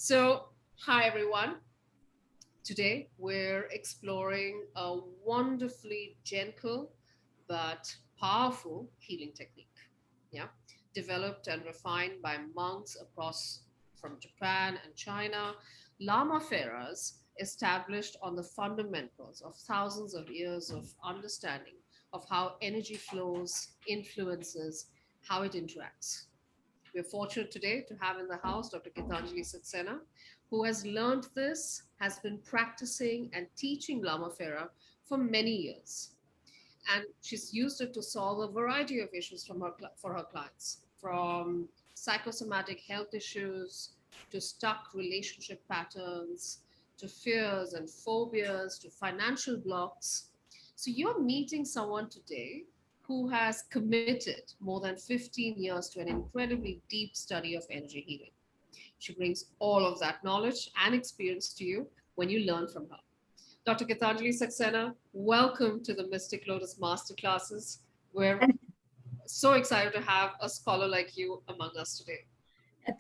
So, hi everyone. Today we're exploring a wonderfully gentle but powerful healing technique. Yeah, developed and refined by monks across from Japan and China, Lama Feras established on the fundamentals of thousands of years of understanding of how energy flows, influences, how it interacts. We're fortunate today to have in the house Dr. Geetanjali Saxena, who has learned this, has been practicing and teaching Lama Fera for many years. And she's used it to solve a variety of issues for her clients, from psychosomatic health issues to stuck relationship patterns, to fears and phobias, to financial blocks. So you're meeting someone today who has committed more than 15 years to an incredibly deep study of energy healing. She brings all of that knowledge and experience to you when you learn from her. Dr. Geetanjali Saxena, welcome to the Mystic Lotus Masterclasses. We're so excited to have a scholar like you among us today.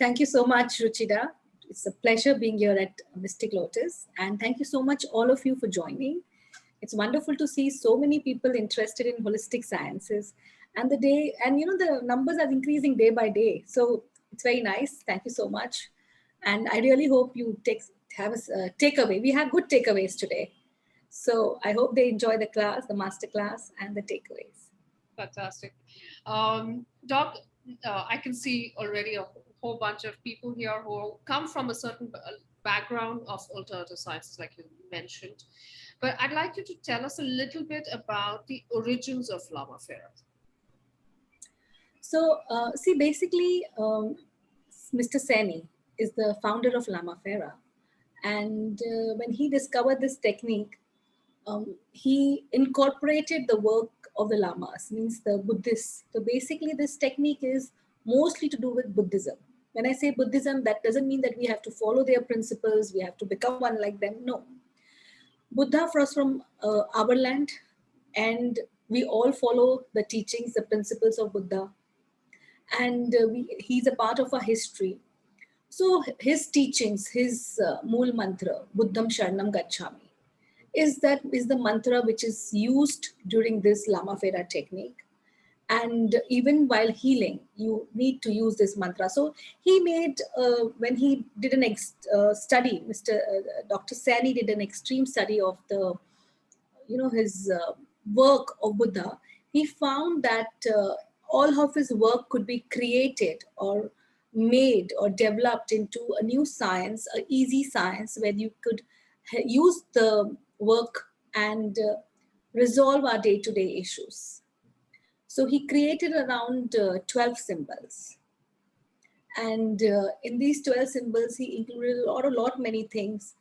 Thank you so much, Ruchida. It's a pleasure being here at Mystic Lotus. And thank you so much, all of you, for joining. It's wonderful to see so many people interested in holistic sciences. The numbers are increasing day by day. So it's very nice. Thank you so much. And I really hope you have a takeaway. We have good takeaways today. So I hope they enjoy the class, the master class, and the takeaways. Fantastic. Doc, I can see already a whole bunch of people here who come from a certain background of alternative sciences, like you mentioned. But I'd like you to tell us a little bit about the origins of Lama Fera. So, see, basically, Mr. Seni is the founder of Lama Fera. And when he discovered this technique, he incorporated the work of the Lamas, means the Buddhists. So basically, this technique is mostly to do with Buddhism. When I say Buddhism, that doesn't mean that we have to follow their principles, we have to become one like them. No. Buddha was from our land, and we all follow the teachings, the principles of Buddha. And he's a part of our history. So his teachings, his Mool Mantra, Buddham Sharanam Gacchami, is the mantra which is used during this Lama Fera technique. And even while healing, you need to use this mantra. So he made, when he did an study, Dr. Sani did an extreme study of his work of Buddha. He found that all of his work could be created or made or developed into a new science, a easy science where you could use the work and resolve our day-to-day issues. So he created around 12 symbols. And in these 12 symbols, he included a lot many things.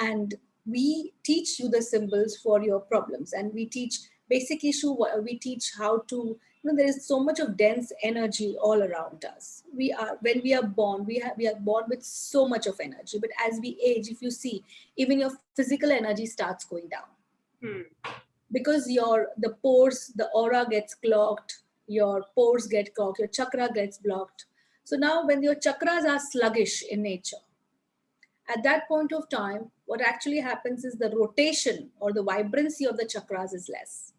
And we teach you the symbols for your problems. And we teach basic issue, we teach how to, there is so much of dense energy all around us. When we are born, we are born with so much of energy. But as we age, if you see, even your physical energy starts going down. Because the pores, the aura gets clogged, your pores get clogged, your chakra gets blocked. So now when your chakras are sluggish in nature, at that point of time, what actually happens is the rotation or the vibrancy of the chakras is less.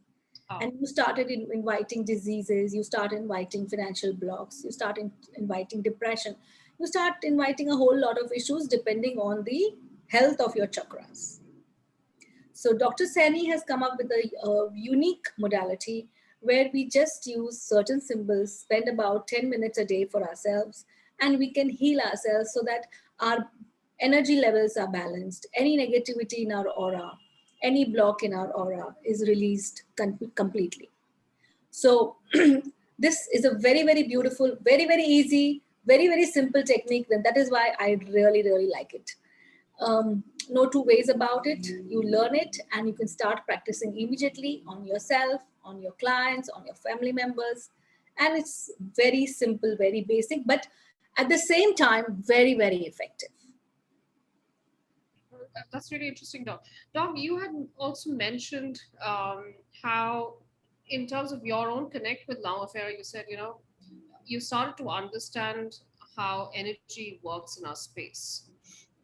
Oh. And you started inviting diseases, you start inviting financial blocks, you start inviting depression, you start inviting a whole lot of issues depending on the health of your chakras. So Dr. Sani has come up with a unique modality where we just use certain symbols, spend about 10 minutes a day for ourselves, and we can heal ourselves so that our energy levels are balanced. Any negativity in our aura, any block in our aura is released completely. So this is a very, very beautiful, very, very easy, very, very simple technique. And that is why I really, really like it. No two ways about it. You learn it and you can start practicing immediately on yourself, on your clients, on your family members. And it's very simple, very basic, but at the same time, very, very effective. That's really interesting, Doc. Doc, you had also mentioned how, in terms of your own connect with Lama Fera, you said, you started to understand how energy works in our space.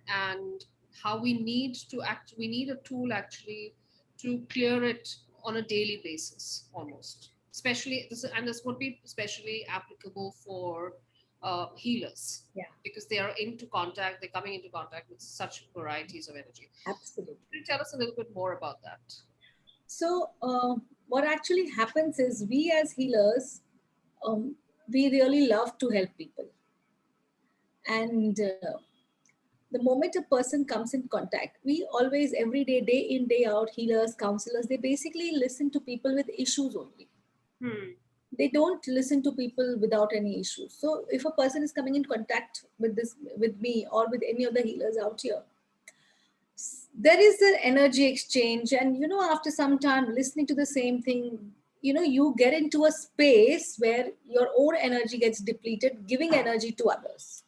and how we need to act. We need a tool actually to clear it on a daily basis, almost. Especially this, and this would be especially applicable for healers, Yeah, because they are into contact. They're coming into contact with such varieties of energy. absolutely. Can you tell us a little bit more about that? So, what actually happens is we as healers, um, we really love to help people. And the moment a person comes in contact, we always, every day, day in, day out, healers, counselors, they basically listen to people with issues only. Hmm. They don't listen to people without any issues. So, if a person is coming in contact with this, with me, or with any other healers out here, there is an energy exchange, and after some time listening to the same thing, you get into a space where your own energy gets depleted, giving energy to others.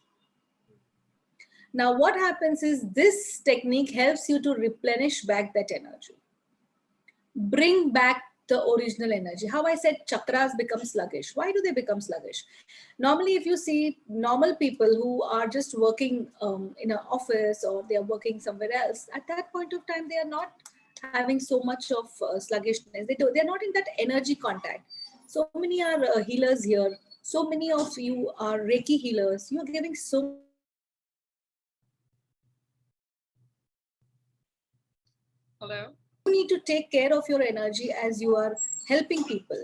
Now what happens is this technique helps you to replenish back that energy, bring back the original energy. How I said chakras become sluggish. Why do they become sluggish? Normally, if you see normal people who are just working in an office, or they are working somewhere else, at that point of time, they are not having so much of sluggishness. They're not in that energy contact. So many are healers here. So many of you are Reiki healers. You're giving so much energy to people. Hello. You need to take care of your energy as you are helping people.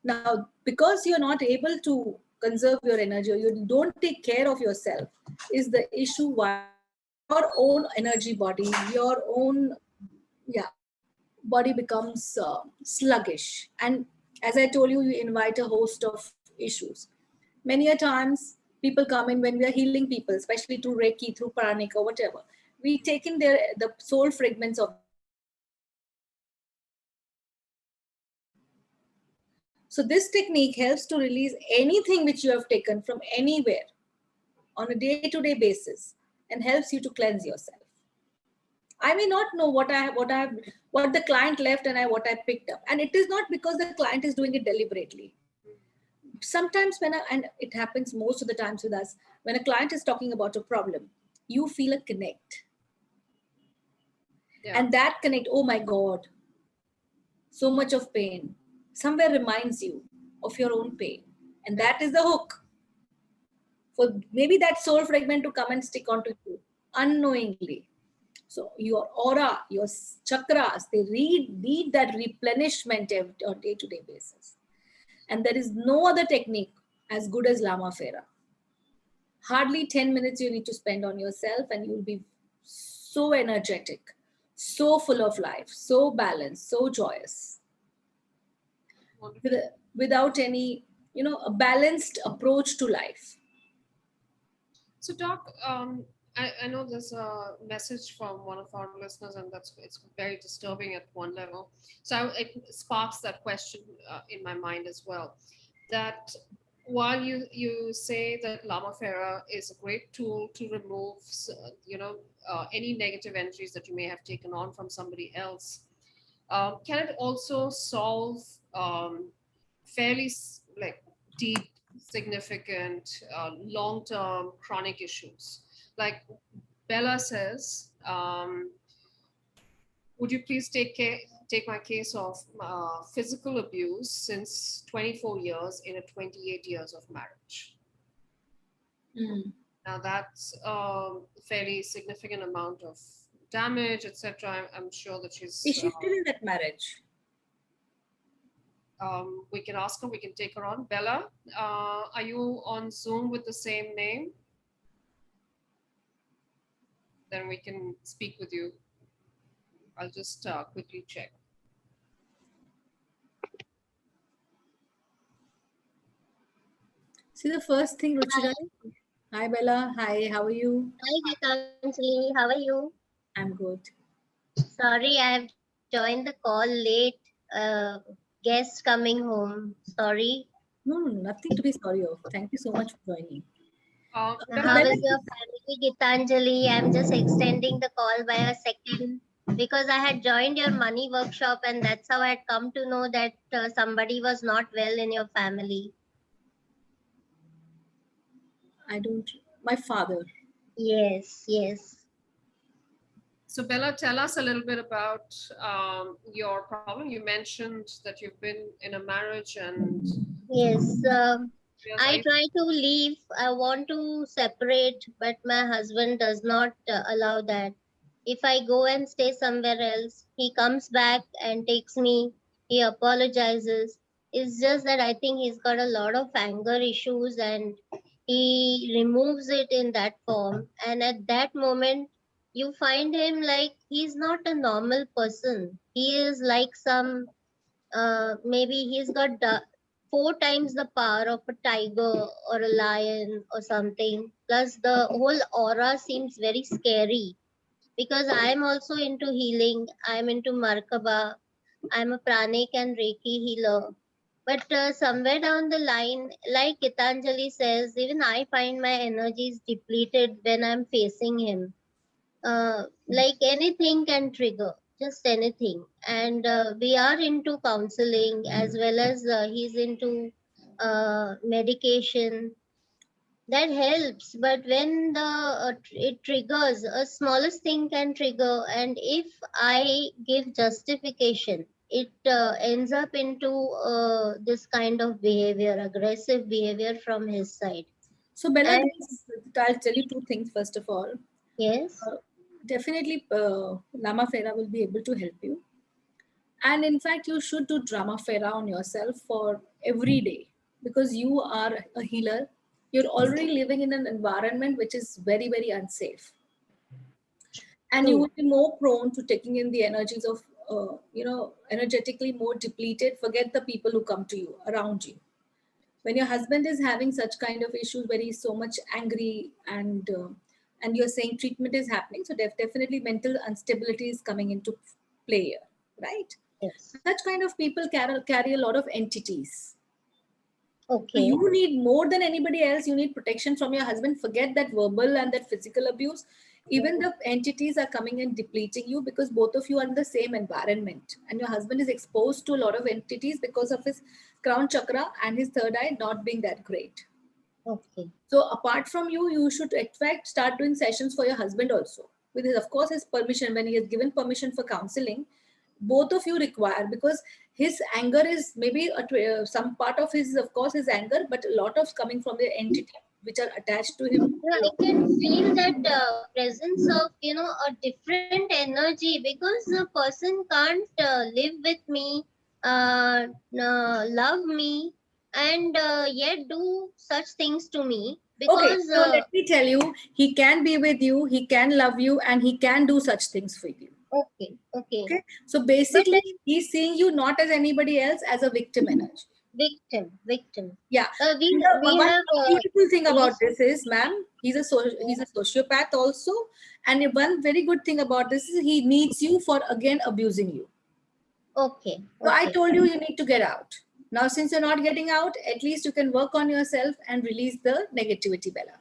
Now, because you're not able to conserve your energy, or you don't take care of yourself, is the issue why your own energy body, your own, yeah, body becomes sluggish. And as I told you, you invite a host of issues. Many a times, people come in when we are healing people, especially through Reiki, through pranic, or whatever. We take in the soul fragments of them, and we release them anywhere. So this technique helps to release anything which you have taken from anywhere on a day-to-day basis, and helps you to cleanse yourself. I may not know what the client left, and what I picked up, and it is not because the client is doing it deliberately. Sometimes and it happens most of the times with us, when a client is talking about a problem, you feel a connect, Yeah. and that connect, oh my God, so much of pain, somewhere reminds you of your own pain, and Yeah. that is the hook for maybe that soul fragment to come and stick onto you unknowingly. So your aura, your chakras, they need that replenishment on day-to-day basis. And there is no other technique as good as Lama Fera. Hardly 10 minutes you need to spend on yourself, and you'll be so energetic, so full of life, so balanced, so joyous, Wonderful. with, without any, a balanced approach to life. So, Doc, I know there's a message from one of our listeners, and it's very disturbing at one level. So, it sparks that question in my mind as well. That while you say that Lama Fera is a great tool to remove, any negative energies that you may have taken on from somebody else, can it also solve fairly like deep, significant, long-term chronic issues? Like Bella says, would you please take my case of physical abuse since 24 years in a 28 years of marriage? Mm. Now that's a fairly significant amount of damage, etc. I'm sure that Is she's. she still in that marriage? We can ask her. We can take her on. Bella, are you on Zoom with the same name? Then we can speak with you. I'll just quickly check. See, the first thing, Ruchira. Hi, Hi, Bella. Hi, how are you? hi Geetanjali. How are you? I'm good. Sorry, I have joined the call late. Guest coming home. Sorry. No, no, nothing to be sorry of. Thank you so much for joining. So, Bella, How Bella, is your family, Geetanjali? I'm just extending the call by a second because I had joined your money workshop, and that's how I had come to know that somebody was not well in your family. I don't, my father. Yes, yes. So, Bella, tell us a little bit about your problem. You mentioned that you've been in a marriage and Yes, yes, I try to leave. I want to separate, but my husband does not allow that. If I go and stay somewhere else, he comes back and takes me. He apologizes. It's just that I think he's got a lot of anger issues and he removes it in that form. And at that moment, you find him like he's not a normal person. He is like some maybe he's got four times the power of a tiger or a lion or something. Plus, the whole aura seems very scary because I'm also into healing. I'm into Markaba. I'm a pranic and Reiki healer. But somewhere down the line, like Geetanjali says, even I find my energy is depleted when I'm facing him. Like anything can trigger, just anything. And we are into counseling as well as he's into medication. That helps, but when it triggers, a smallest thing can trigger, and if I give justification, it ends up into this kind of behavior, aggressive behavior from his side. So, Bella, And I'll tell you two things. First of all, yes, definitely Lama Fera will be able to help you. And in fact, you should do drama Fera on yourself for every day because you are a healer. You're already living in an environment which is very, very unsafe. And you true. will be more prone to taking in the energies of, energetically more depleted. Forget the people who come to you, around you. When your husband is having such kind of issues where he's so much angry and you're saying treatment is happening, so definitely mental instability is coming into play here, right? Yes. Such kind of people carry a lot of entities. So Okay. you need more than anybody else. You need protection from your husband. Forget that verbal and that physical abuse. Even the entities are coming and depleting you because both of you are in the same environment. And your husband is exposed to a lot of entities because of his crown chakra and his third eye not being that great. Okay. So apart from you, you should in fact start doing sessions for your husband also. With his, of course, his permission. When he has given permission for counseling, both of you require because his anger is maybe some part of his, of course, his anger, but a lot of coming from the entity which are attached to him. Yeah, I can feel that presence of a different energy because the person can't live with me, love me, and yet do such things to me Okay, because so let me tell you, he can be with you, he can love you, and he can do such things for you. okay, okay, Okay, so but basically, he's seeing you not as anybody else, as a victim energy. victim. Yeah. We And the we one have beautiful thing about yes, this is, ma'am, he's a sociopath also. And one very good thing about this is he needs you for again abusing you. okay, So I okay. told you you need to get out. Now, since you're not getting out, at least you can work on yourself and release the negativity, Bella.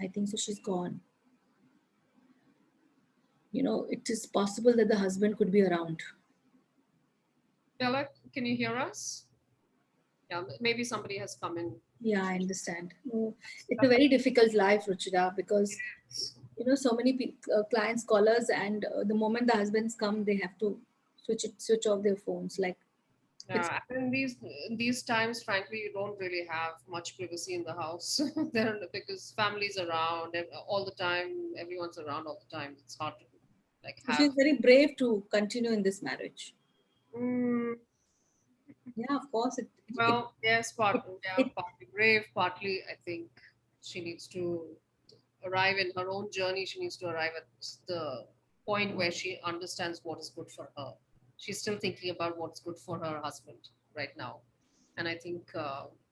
I think so. She's gone. It is possible that the husband could be around. Bella, can you hear us? Yeah, maybe somebody has come in. Yeah, I understand. No, it's a very difficult life, Ruchira, because so many clients call us, and the moment the husbands come, they have to switch off their phones. Like it's Yeah, and these times, frankly, you don't really have much privacy in the house. There because families around all the time, everyone's around all the time. It's hard to like so have. she's very brave to continue in this marriage. Mm, Yeah, of course. well, yes, It, yeah, it partly brave, partly I think she needs to arrive in her own journey. She needs to arrive at the point where she understands what is good for her. She's still thinking about what's good for her husband right now, and I think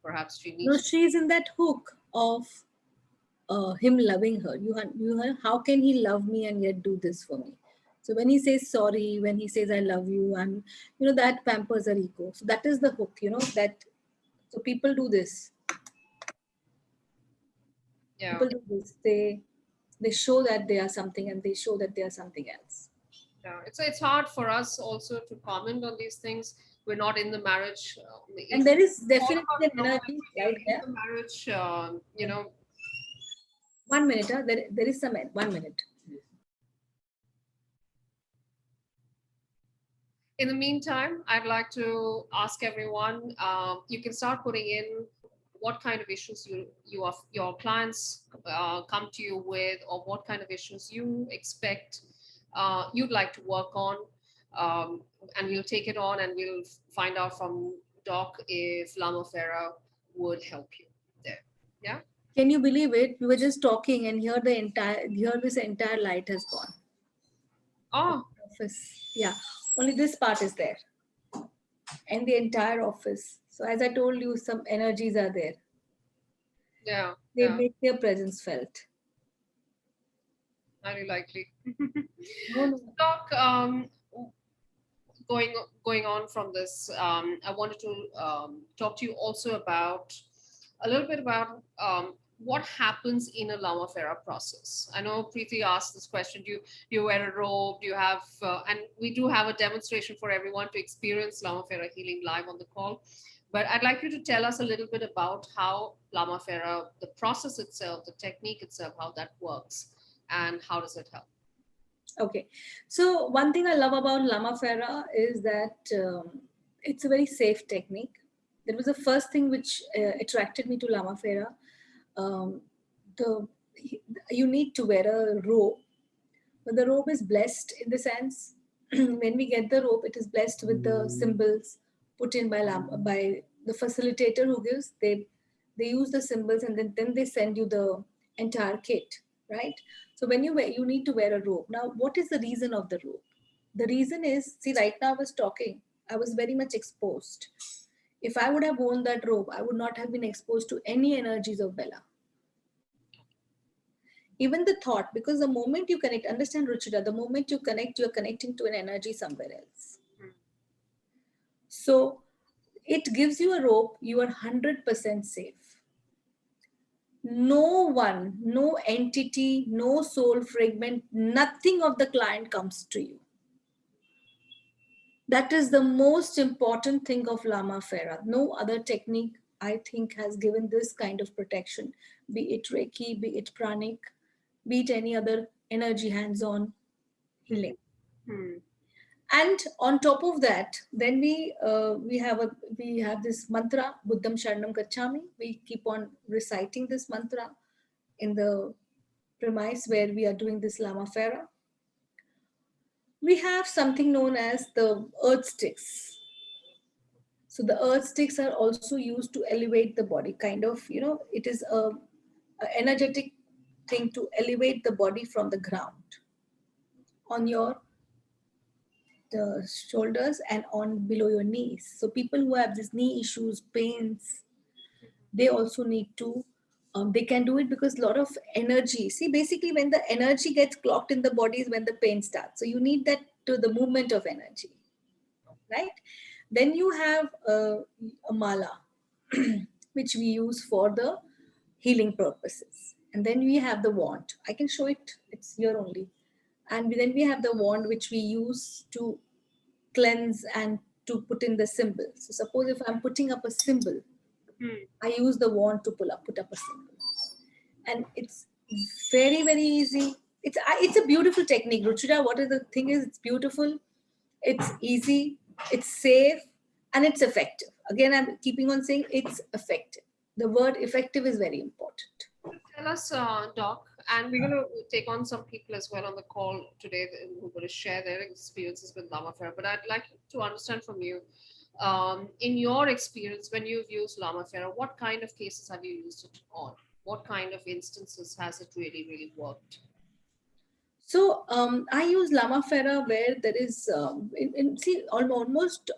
perhaps she no, needs. she's in that hook of him loving her. How can he love me and yet do this for me? So when he says sorry, when he says I love you, that pampers her ego. So that is the hook, that so people do this. Yeah, People do this. They show that they are something and they show that they are something else. yeah. It's hard for us also to comment on these things. We're not in the marriage. And If there is all definitely of us an know that energy we are right in there. the marriage, 1 minute. There is some 1 minute. In the meantime, I'd like to ask everyone, you can start putting in what kind of issues your clients come to you with, or what kind of issues you expect you'd like to work on. And we'll take it on and we'll find out from Doc if Lama Fera would help you there. Yeah. Can you believe it? We were just talking, and here this entire light has gone. Oh, Office. Yeah. Only this part is there. And the entire office. So as I told you, some energies are there. yeah. They Yeah. make their presence felt. Highly likely. No, no. Doc, going on from this, I wanted to talk to you also about a little bit about what happens in a Lama Fera process. I know Preeti asked this question: Do you wear a robe? Do you have? And we do have a demonstration for everyone to experience Lama Fera healing live on the call. But I'd like you to tell us a little bit about how Lama Fera, the process itself, the technique itself, how that works, and how does it help? Okay. So one thing I love about Lama Fera is that it's a very safe technique. That was the first thing which attracted me to Lama Fera. Um, the You need to wear a robe, but the robe is blessed in the sense when we get the robe, it is blessed with the symbols put in by the facilitator who gives. They use the symbols, and then they send you the entire kit, right? So when you need to wear a robe. Now, what is the reason of the robe? The reason is, see, right now I was talking, I was very much exposed. If I would have worn that robe, I would not have been exposed to any energies of Bella. Even the thought, because the moment you connect, understand Ruchita, the moment you connect, you're connecting to an energy somewhere else. So it gives you a rope, you are 100% safe. No one, no entity, no soul fragment, nothing of the client comes to you. That is the most important thing of Lama Fera. No other technique, I think, has given this kind of protection, be it Reiki, be it Pranic, be it any other energy hands-on healing. And on top of that, then we have this mantra, Buddham Sharanam Gacchami. We keep on reciting this mantra in the premise where we are doing this Lama Fera. We have something known as the earth sticks. So the earth sticks are also used to elevate the body, kind of, it is a energetic thing to elevate the body from the ground on your the shoulders and on below your knees. So people who have these knee issues, pains, they also need to, they can do it because a lot of energy. See, basically when the energy gets clocked in the body is when the pain starts. So you need that to the movement of energy, right? Then you have a mala, which we use for the healing purposes. And then we have the wand. I can show it, it's here only. And then we have the wand which we use to cleanse and to put in the symbol. So suppose if I'm putting up a symbol, I use the wand to put up a symbol. And it's very, very easy. It's a beautiful technique. Ruchira, what is the thing is, it's beautiful, it's easy, it's safe, and it's effective. Again, I'm keeping on saying it's effective. The word effective is very important. Tell us, Doc, and we're going to take on some people as well on the call today who are going to share their experiences with Lama Fera. But I'd like to understand from you, in your experience, when you've used Lama Fera, what kind of cases have you used it on? What kind of instances has it really, really worked? So I use Lama Fera where there is, see, almost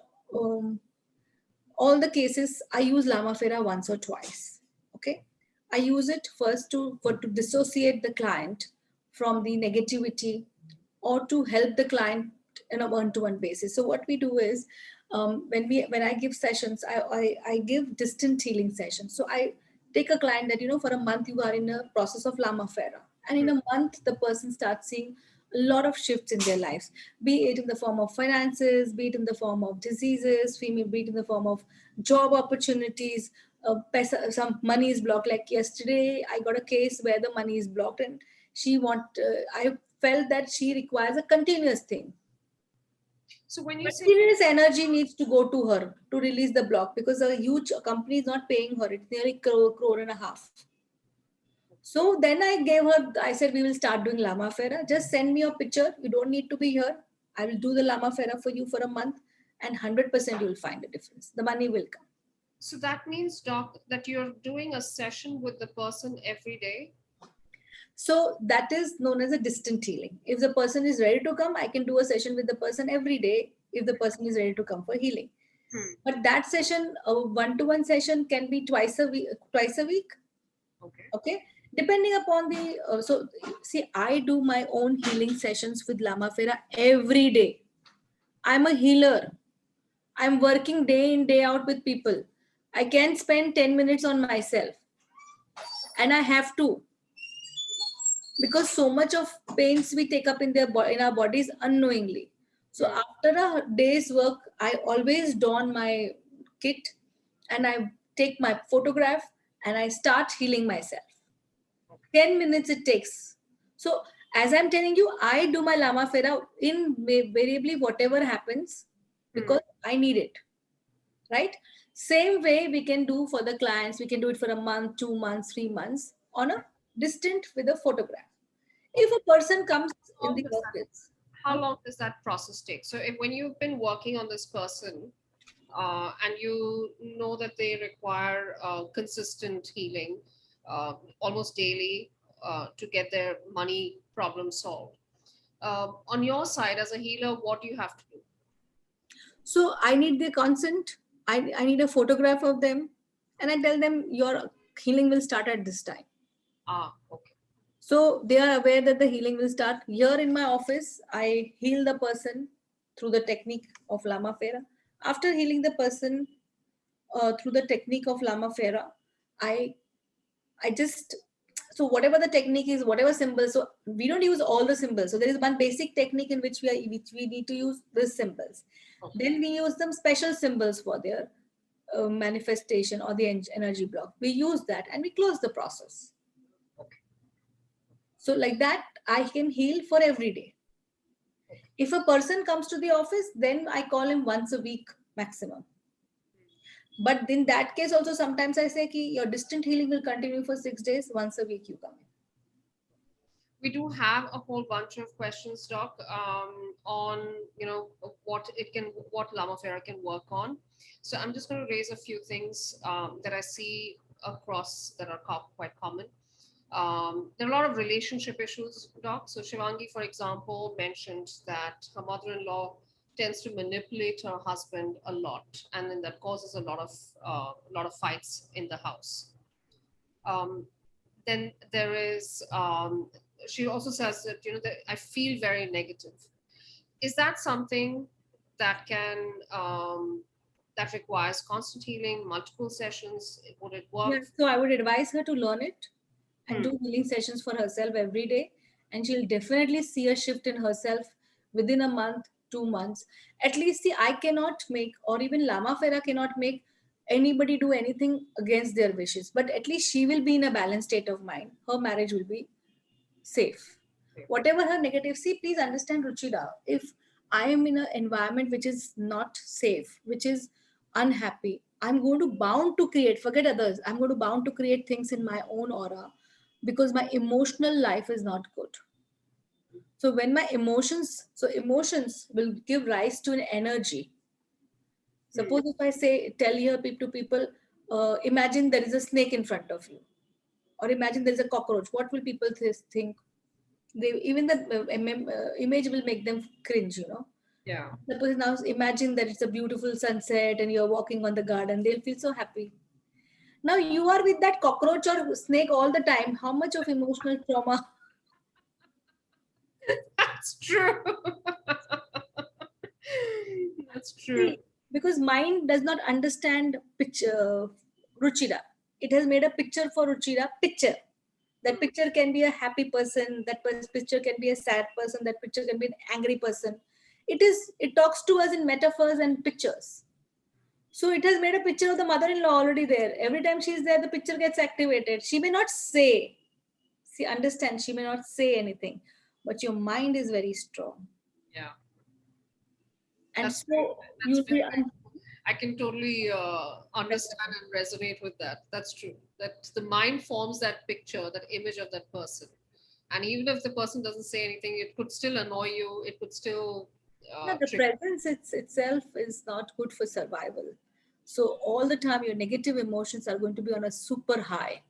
all the cases, I use Lama Fera once or twice. Okay, I use it first to dissociate the client from the negativity, or to help the client in a one-to-one basis. So what we do is, when I give sessions, I give distant healing sessions. So I take a client that, for a month you are in a process of Lama Fera, and in a month the person starts seeing a lot of shifts in their lives, be it in the form of finances, be it in the form of diseases, be it in the form of job opportunities, some money is blocked. Like yesterday, I got a case where the money is blocked, and I felt that she requires a continuous thing. So when you say, Continuous energy needs to go to her to release the block, because a huge company is not paying her. It's nearly crore and a half. So then I said, we will start doing Lama Fera. Just send me your picture. You don't need to be here. I will do the Lama Fera for you for a month, and 100% you will find a difference. The money will come. so that means, doc, that you're doing a session with the person every day? So that is known as a distant healing. If the person is ready to come, I can do a session with the person every day if the person is ready to come for healing. But that session, a one-to-one session, can be twice a week. Okay. Okay, depending upon the so see, I do my own healing sessions with Lama Fera every day. I'm a healer. I'm working day in, day out with people. I can spend 10 minutes on myself, and I have to, because so much of pains we take up in in our bodies unknowingly. So after a day's work, I always don my kit, and I take my photograph, and I start healing myself. 10 minutes it takes. So as I'm telling you, I do my Lama Fera invariably whatever happens, because I need it. Right? Same way we can do for the clients. We can do it for a month, 2 months, 3 months on a distant with a photograph. If a person comes in the office, How long does that process take? So if, when you've been working on this person, and you know that they require consistent healing, almost daily, to get their money problem solved. On your side, as a healer, what do you have to do? so I need their consent. I need a photograph of them, and I tell them your healing will start at this time. Okay. So they are aware that the healing will start. Here in my office, I heal the person through the technique of Lama Fera. After healing the person through the technique of Lama Fera, I I just, so whatever the technique is, whatever symbols. So we don't use all the symbols. So there is one basic technique in which we need to use these symbols. Okay. Then we use some special symbols for their manifestation or the energy block. We use that and we close the process. Okay. So like that, I can heal for every day. If a person comes to the office, then I call him once a week maximum. But in that case, also sometimes I say ki your distant healing will continue for 6 days. Once a week you come in. We do have a whole bunch of questions, Doc, on what Lama Fera can work on. So I'm just going to raise a few things that I see across that are quite common. There are a lot of relationship issues, Doc. So Shivangi, for example, mentioned that her mother-in-law tends to manipulate her husband a lot, and then that causes a lot of fights in the house. Then there is, she also says that, that I feel very negative. Is that something that that requires constant healing, multiple sessions? Would it work? Yeah, so I would advise her to learn it and do healing sessions for herself every day, and she'll definitely see a shift in herself within a month, 2 months. At least, see, I cannot make, or even Lama Fera cannot make anybody do anything against their wishes, but at least she will be in a balanced state of mind. Her marriage will be safe. Whatever her negative, see, please understand, Ruchira, if I am in an environment which is not safe, which is unhappy, I'm going to bound to create, forget others, I'm going to bound to create things in my own aura, because my emotional life is not good. So when my emotions will give rise to an energy. Suppose if I say, tell here to people, imagine there is a snake in front of you, or imagine there is a cockroach. What will people think? They, even the image will make them cringe. Yeah. Suppose now imagine that it's a beautiful sunset and you're walking on the garden. They'll feel so happy. Now you are with that cockroach or snake all the time. How much of emotional trauma? That's true. That's true. See, because mind does not understand picture, Ruchira. It has made a picture for Ruchira. Picture. That picture can be a happy person. That picture can be a sad person. That picture can be an angry person. It talks to us in metaphors and pictures. So it has made a picture of the mother-in-law already there. Every time she's there, the picture gets activated. She may not say, see, understand, she may not say anything, but your mind is very strong. Yeah. And That's very, so that's you'll very, be, very true. I can totally understand and resonate with that. That's true. That the mind forms that picture, that image of that person. And even if the person doesn't say anything, it could still annoy you. It could still no, the trigger. presence itself is not good for survival. So all the time, your negative emotions are going to be on a super high.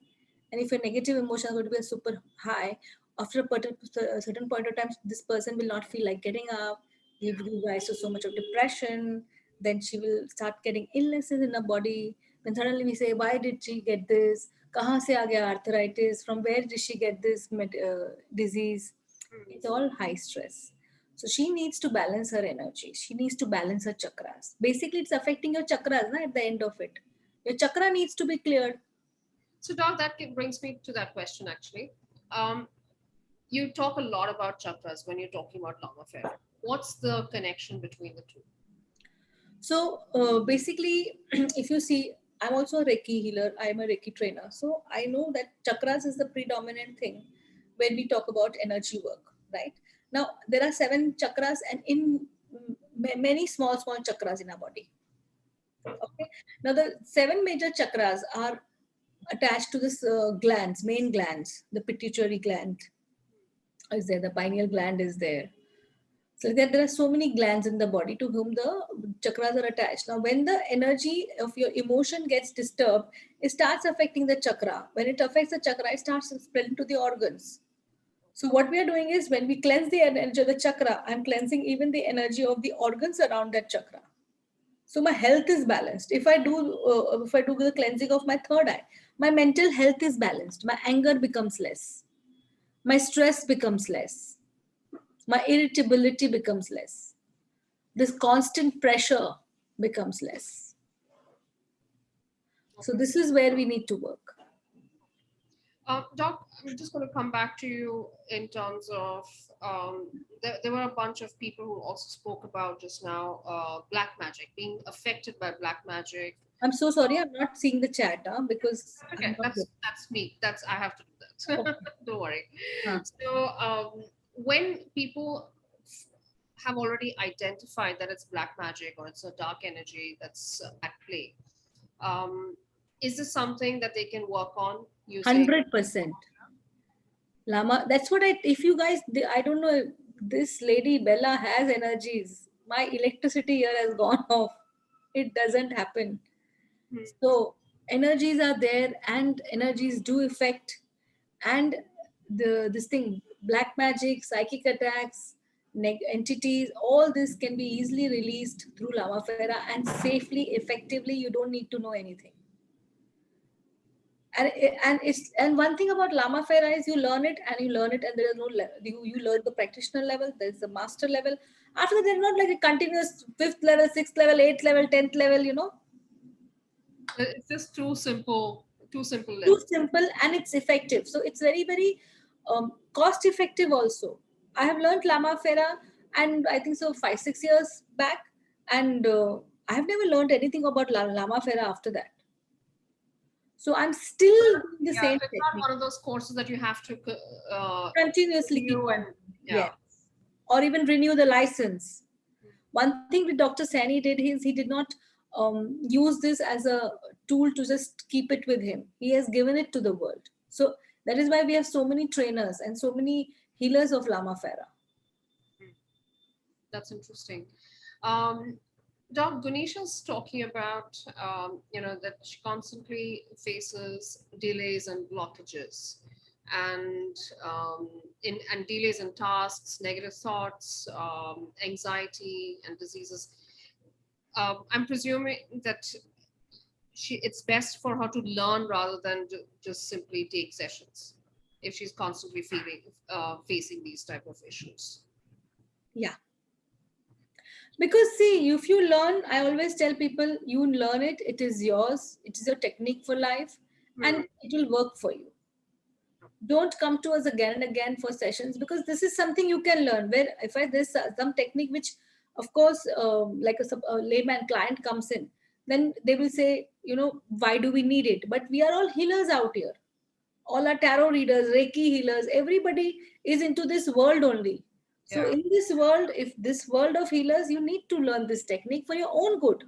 And if your negative emotions are going to be a super high, after a certain point of time, this person will not feel like getting up, give rise to so much of depression. Then she will start getting illnesses in her body. Then suddenly we say, why did she get this? Kahan se aa gaya arthritis? From where did she get this disease? It's all high stress. So she needs to balance her energy. She needs to balance her chakras. Basically, it's affecting your chakras na, at the end of it. Your chakra needs to be cleared. So, Doc, that brings me to that question actually. Um, you talk a lot about chakras when you're talking about Lama Fera. What's the connection between the two? So basically, if you see, I'm also a Reiki healer. I'm a Reiki trainer. So I know that chakras is the predominant thing when we talk about energy work, right? Now, there are 7 chakras and in many small chakras in our body. Okay. Now, the 7 major chakras are attached to this glands, main glands. The pituitary gland is there, the pineal gland is there. So there are so many glands in the body to whom the chakras are attached. Now, when the energy of your emotion gets disturbed, it starts affecting the chakra. When it affects the chakra, it starts spreading to the organs. So what we are doing is when we cleanse the energy of the chakra, I'm cleansing even the energy of the organs around that chakra. So my health is balanced. If I do the cleansing of my third eye, my mental health is balanced. My anger becomes less. My stress becomes less. My irritability becomes less. This constant pressure becomes less. So this is where we need to work. Doc, I'm just going to come back to you in terms of there were a bunch of people who also spoke about just now black magic, being affected by black magic. I'm so sorry, I'm not seeing the chat because I'm Okay, not good. that's me. That's I have to do that. Okay. Don't worry. Huh. So when people have already identified that it's black magic or it's a dark energy that's at play, um, is this something that they can work on using? 100%. Lama, that's what if you guys, I don't know, this lady Bella has energies. My electricity here has gone off. It doesn't happen. Hmm. So energies are there and energies do affect. And this thing, black magic, psychic attacks, entities, all this can be easily released through Lama Fera and safely, effectively. You don't need to know anything. And one thing about Lama Fera is you learn it and you learn it, and there is no you learn the practitioner level, there's the master level. After that, there's not like a continuous 5th level, 6th level, 8th level, 10th level. It's just too simple Too level. simple and it's effective. So it's very cost effective also. I have learned Lama Fera, and I think so 5-6 years back, and I have never learned anything about Lama Fera after that. So I'm still doing the Yeah, same it's not technique one of those courses that you have to continuously, keep renew on and doing. yeah. Yes, or even renew the license. One thing with Dr. Sani did is he did not use this as a tool to just keep it with him. He has given it to the world. So that is why we have so many trainers and so many healers of Lama Fera. That's interesting. Um, Doc, Ganesha's talking about, that she constantly faces delays and blockages and and delays in tasks, negative thoughts, anxiety and diseases. I'm presuming that it's best for her to learn rather than just simply take sessions if she's constantly facing these type of issues. Yeah. Because see, if you learn, I always tell people, you learn it, it is yours, it is your technique for life, and it will work for you. Don't come to us again and again for sessions, because this is something you can learn. Where if there's some technique which, of course, like a layman client comes in, then they will say, why do we need it? But we are all healers out here. All our tarot readers, Reiki healers, everybody is into this world only. So Yeah. in this world, if this world of healers, you need to learn this technique for your own good.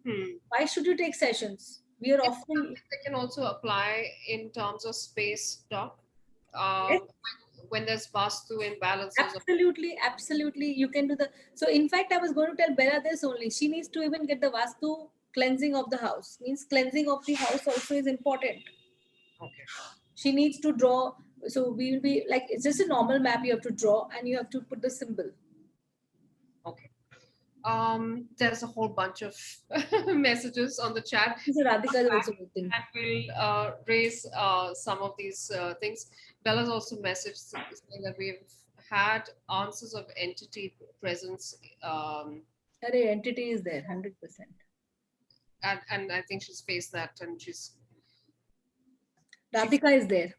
Hmm. Why should you take sessions? We are It's often, something they can also apply in terms of space talk. yes, When there's vastu imbalances. absolutely, absolutely. You can do the. So in fact, I was going to tell Bella this only. She needs to even get the Vastu cleansing of the house. Means cleansing of the house also is important. Okay. She needs to draw. So we will be like, it's just a normal map you have to draw and you have to put the symbol. Okay. There's a whole bunch of messages on the chat. So Radhika is also waiting. And we'll raise some of these things. Bella's also messaged saying that we've had answers of entity presence, Her entity is there, 100%. and I think she's faced that, and she Radhika is there.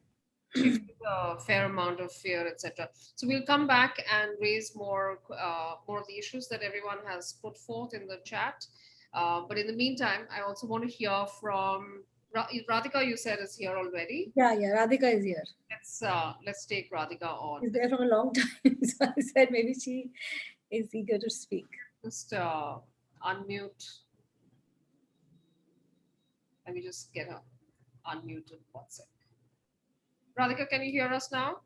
she feels a fair amount of fear, etc. So we'll come back and raise more of the issues that everyone has put forth in the chat. But in the meantime, I also want to hear from Radhika. You said is here already. Yeah, Radhika is here. Let's take Radhika on. She's there from a long time. So I said maybe she is eager to speak. Just unmute. Let me just get her unmuted. One sec. Radhika, can you hear us now?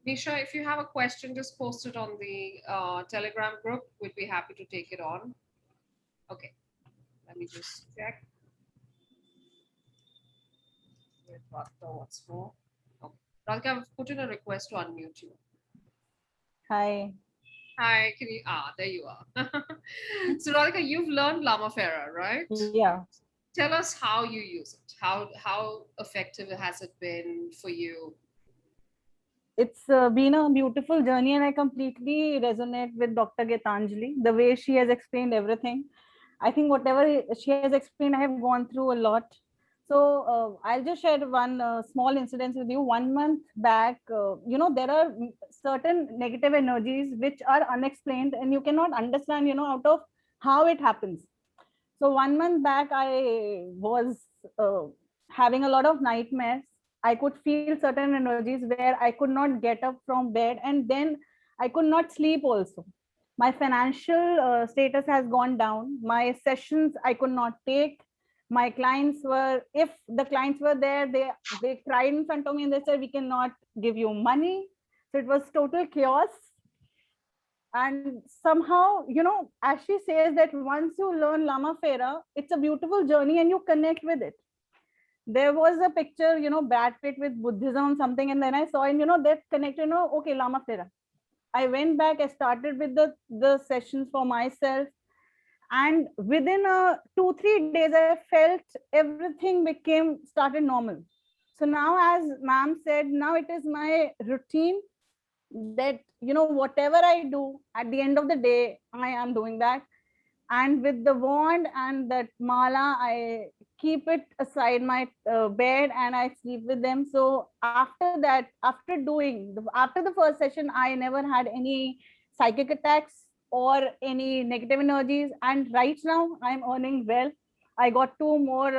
Nisha, if you have a question, just post it on the Telegram group. We'd be happy to take it on. Okay, let me just check. Radhika, what's more? Okay. Radhika, I've put in a request to unmute you. Hi. Hi, can you? There you are. So Radhika, you've learned Lama Fera, right? Yeah. Tell us how you use it. How effective has it been for you? It's been a beautiful journey, and I completely resonate with Dr. Geetanjali. The way she has explained everything, I think whatever she has explained, I have gone through a lot. So I'll just share one small incident with you. 1 month back, there are certain negative energies which are unexplained, and you cannot understand, out of how it happens. So 1 month back, I was uh, having a lot of nightmares. I could feel certain energies where I could not get up from bed, and then I could not sleep also. My financial status has gone down. My sessions I could not take. My clients were, if the clients were there, they cried in front of me and they said, we cannot give you money. So it was total chaos. And somehow, as she says, that once you learn Lama Fera, it's a beautiful journey and you connect with it. There was a picture, Brad Pitt with Buddhism something, and then I saw, and that connected, okay, Lama Fera. I went back, I started with the sessions for myself, and within 2-3 days I felt everything started normal. So now, as ma'am said, now it is my routine that whatever I do at the end of the day, I am doing that. And with the wand and that mala, I keep it aside my bed and I sleep with them. So after that, after the first session, I never had any psychic attacks or any negative energies. And right now I'm earning well. I got two more,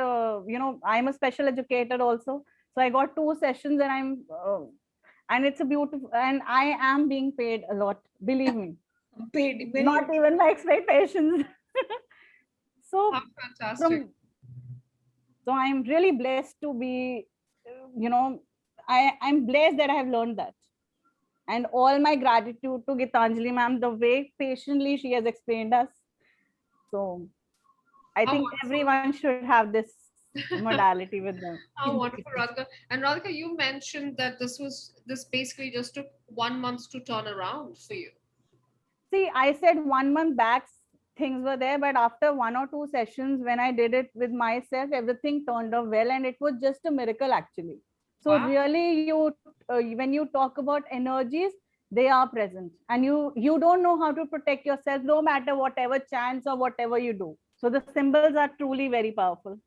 I'm a special educator also. So I got 2 sessions, and it's a beautiful, and I am being paid a lot, believe me. Paid, Not even my expectations. So How fantastic. So I'm really blessed to be, I'm blessed that I have learned that. And all my gratitude to Geetanjali ma'am, the way patiently she has explained us. So I think everyone should have this modality with them. How wonderful, Radhika. And Radhika, you mentioned that this basically just took 1 month to turn around for you. See, I said 1 month back things were there, but after 1 or 2 sessions, when I did it with myself, everything turned out well, and it was just a miracle actually. So Wow. really, when you talk about energies, they are present, and you don't know how to protect yourself, no matter whatever chance or whatever you do. So the symbols are truly very powerful.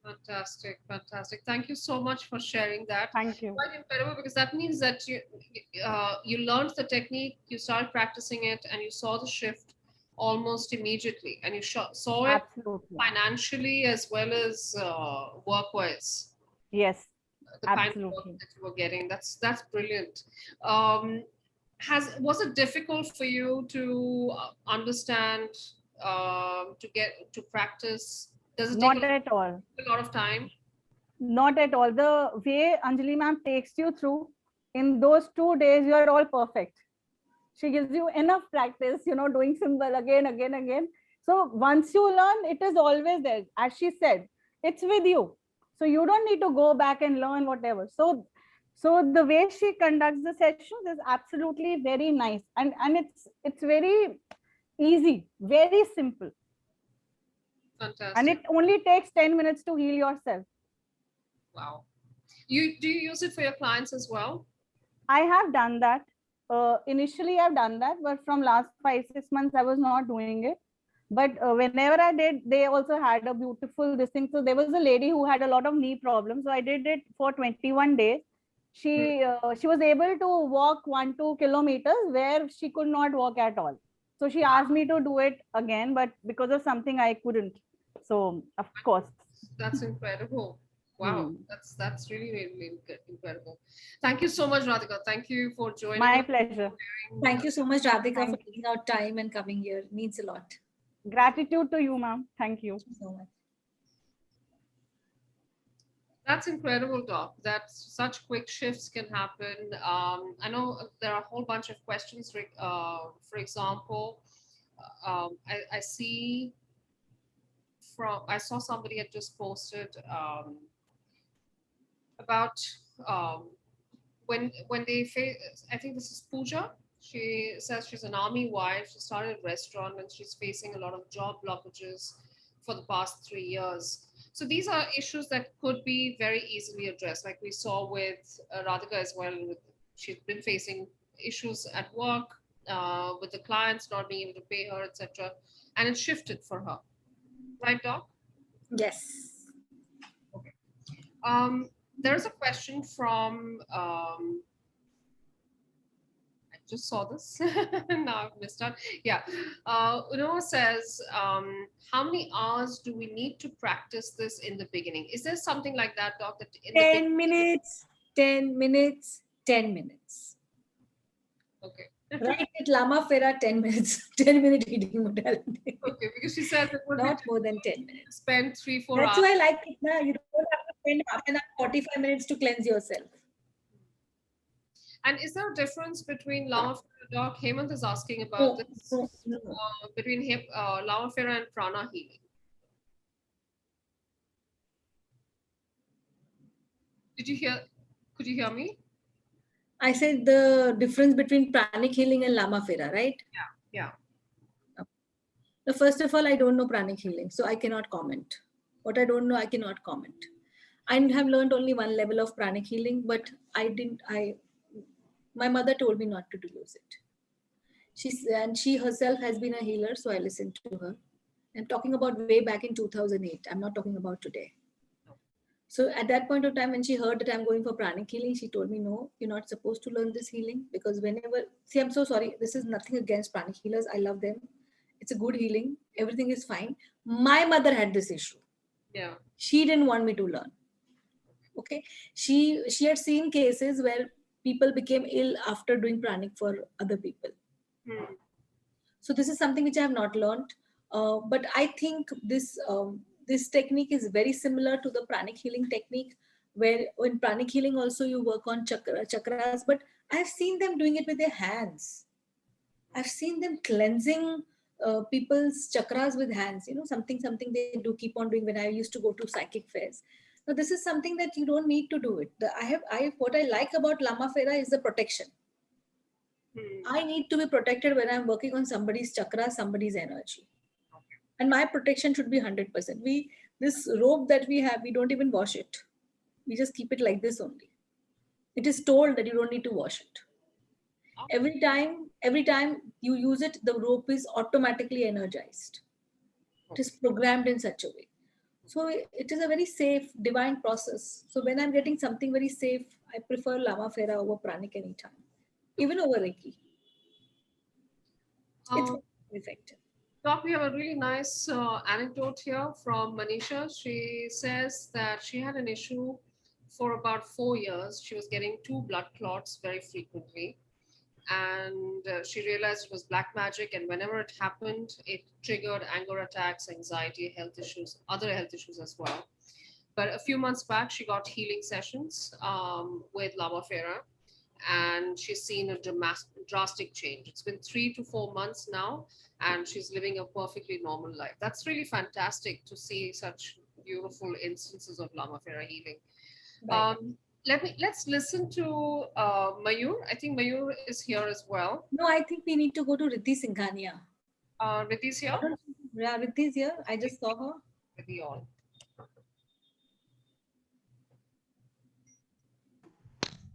Fantastic, fantastic. Thank you so much for sharing that. Thank you. Quite incredible, because that means that you learned the technique, you started practicing it, and you saw the shift almost immediately, and you saw it Absolutely. financially as well as work-wise. Yes, The kind of work absolutely. that you were getting. That's brilliant. Um, was it difficult for you to understand, to get to practice? Does it take Not at all. a lot of time? Not at all. The way Anjali ma'am takes you through, in those 2 days, you are all perfect. She gives you enough practice, doing symbol again, again, again. So once you learn, it is always there. As she said, it's with you. So you don't need to go back and learn whatever. So the way she conducts the sessions is absolutely very nice. And it's very easy, very simple. And Fantastic. it only takes 10 minutes to heal yourself. Wow. Do you use it for your clients as well? I have done that. Initially, I've done that, but from last 5, 6 months, I was not doing it. But whenever I did, they also had a beautiful this thing. So there was a lady who had a lot of knee problems. So I did it for 21 days. Hmm. She was able to walk 1-2 kilometers where she could not walk at all. So she asked me to do it again, but because of something I couldn't. So of course. That's incredible. Wow, Hmm. that's really really incredible. Thank you so much, Radhika. Thank you for joining My us. pleasure. Thank you so much, Radhika, for Thank taking out time and coming here. It means a lot. Gratitude to you, ma'am. Thank you. Thank you so much. That's incredible, Doc. That such quick shifts can happen. I know there are a whole bunch of questions. For example, I see I saw somebody had just posted about um, when they face. I think this is Pooja. She says she's an army wife. She started a restaurant and she's facing a lot of job blockages for the past 3 years. So these are issues that could be very easily addressed, like we saw with Radhika as well. She's been facing issues at work, with the clients not being able to pay her, etc. And it shifted for her, right, Doc? Yes. Okay. There's a question from I just saw this. Now I've missed out. Yeah. Uno says, how many hours do we need to practice this in the beginning? Is there something like that, Doc, that in the 10 beginning? minutes, 10 minutes, 10 minutes. Okay. Right at Lama Fera, 10 minutes, 10-minute eating modality. Okay, because she says it would be Not more than 10 to minutes. spend 3, 4 That's hours. why I like it now. You don't have to spend half an hour, 45 minutes to cleanse yourself. And is there a difference between Lama Fera, Doc? Hemant is asking about No, this, no, no. between Lama Fera and prana healing. Did you hear? Could you hear me? I said the difference between pranic healing and Lama Fera, right? Yeah. Now, first of all, I don't know pranic healing, so I cannot comment. What I don't know, I cannot comment. I have learned only one level of pranic healing, but my mother told me not to use it. She herself has been a healer, so I listened to her. I'm talking about way back in 2008. I'm not talking about today. So at that point of time, when she heard that I'm going for pranic healing, she told me, no, you're not supposed to learn this healing, because see, I'm so sorry. This is nothing against pranic healers. I love them. It's a good healing. Everything is fine. My mother had this issue. Yeah. She didn't want me to learn. Okay. She had seen cases where people became ill after doing pranic for other people. So this is something which I have not learned. But I think this technique is very similar to the pranic healing technique, where in pranic healing also you work on chakras. But I've seen them doing it with their hands. I've seen them cleansing people's chakras with hands. Something they do keep on doing when I used to go to psychic fairs. Now this is something that you don't need to do it. What I like about Lama Fera is the protection. I need to be protected when I'm working on somebody's chakra, somebody's energy. And my protection should be 100%. This robe that we have, we don't even wash it. We just keep it like this only. It is told that you don't need to wash it. Every time you use it, the rope is automatically energized. It is programmed in such a way. So it is a very safe, divine process. So when I'm getting something very safe, I prefer Lama Fera over pranic anytime, even over Reiki. It's Um, effective. Doc, we have a really nice anecdote here from Manisha. She says that she had an issue for about 4 years. She was getting two blood clots very frequently, and she realized it was black magic. And whenever it happened, it triggered anger attacks, anxiety, health issues, other health issues as well. But a few months back, she got healing sessions with Lama Fera, and she's seen a drastic change. It's been 3 to 4 months now, and she's living a perfectly normal life. That's really fantastic to see such beautiful instances of Lama Fera healing. Right. Let's listen to Mayur. I think Mayur is here as well. No, I think we need to go to Riddhi Singhania. Riddhi's here. I don't know. Yeah, Riddhi's here. I just saw her. Riddhi on.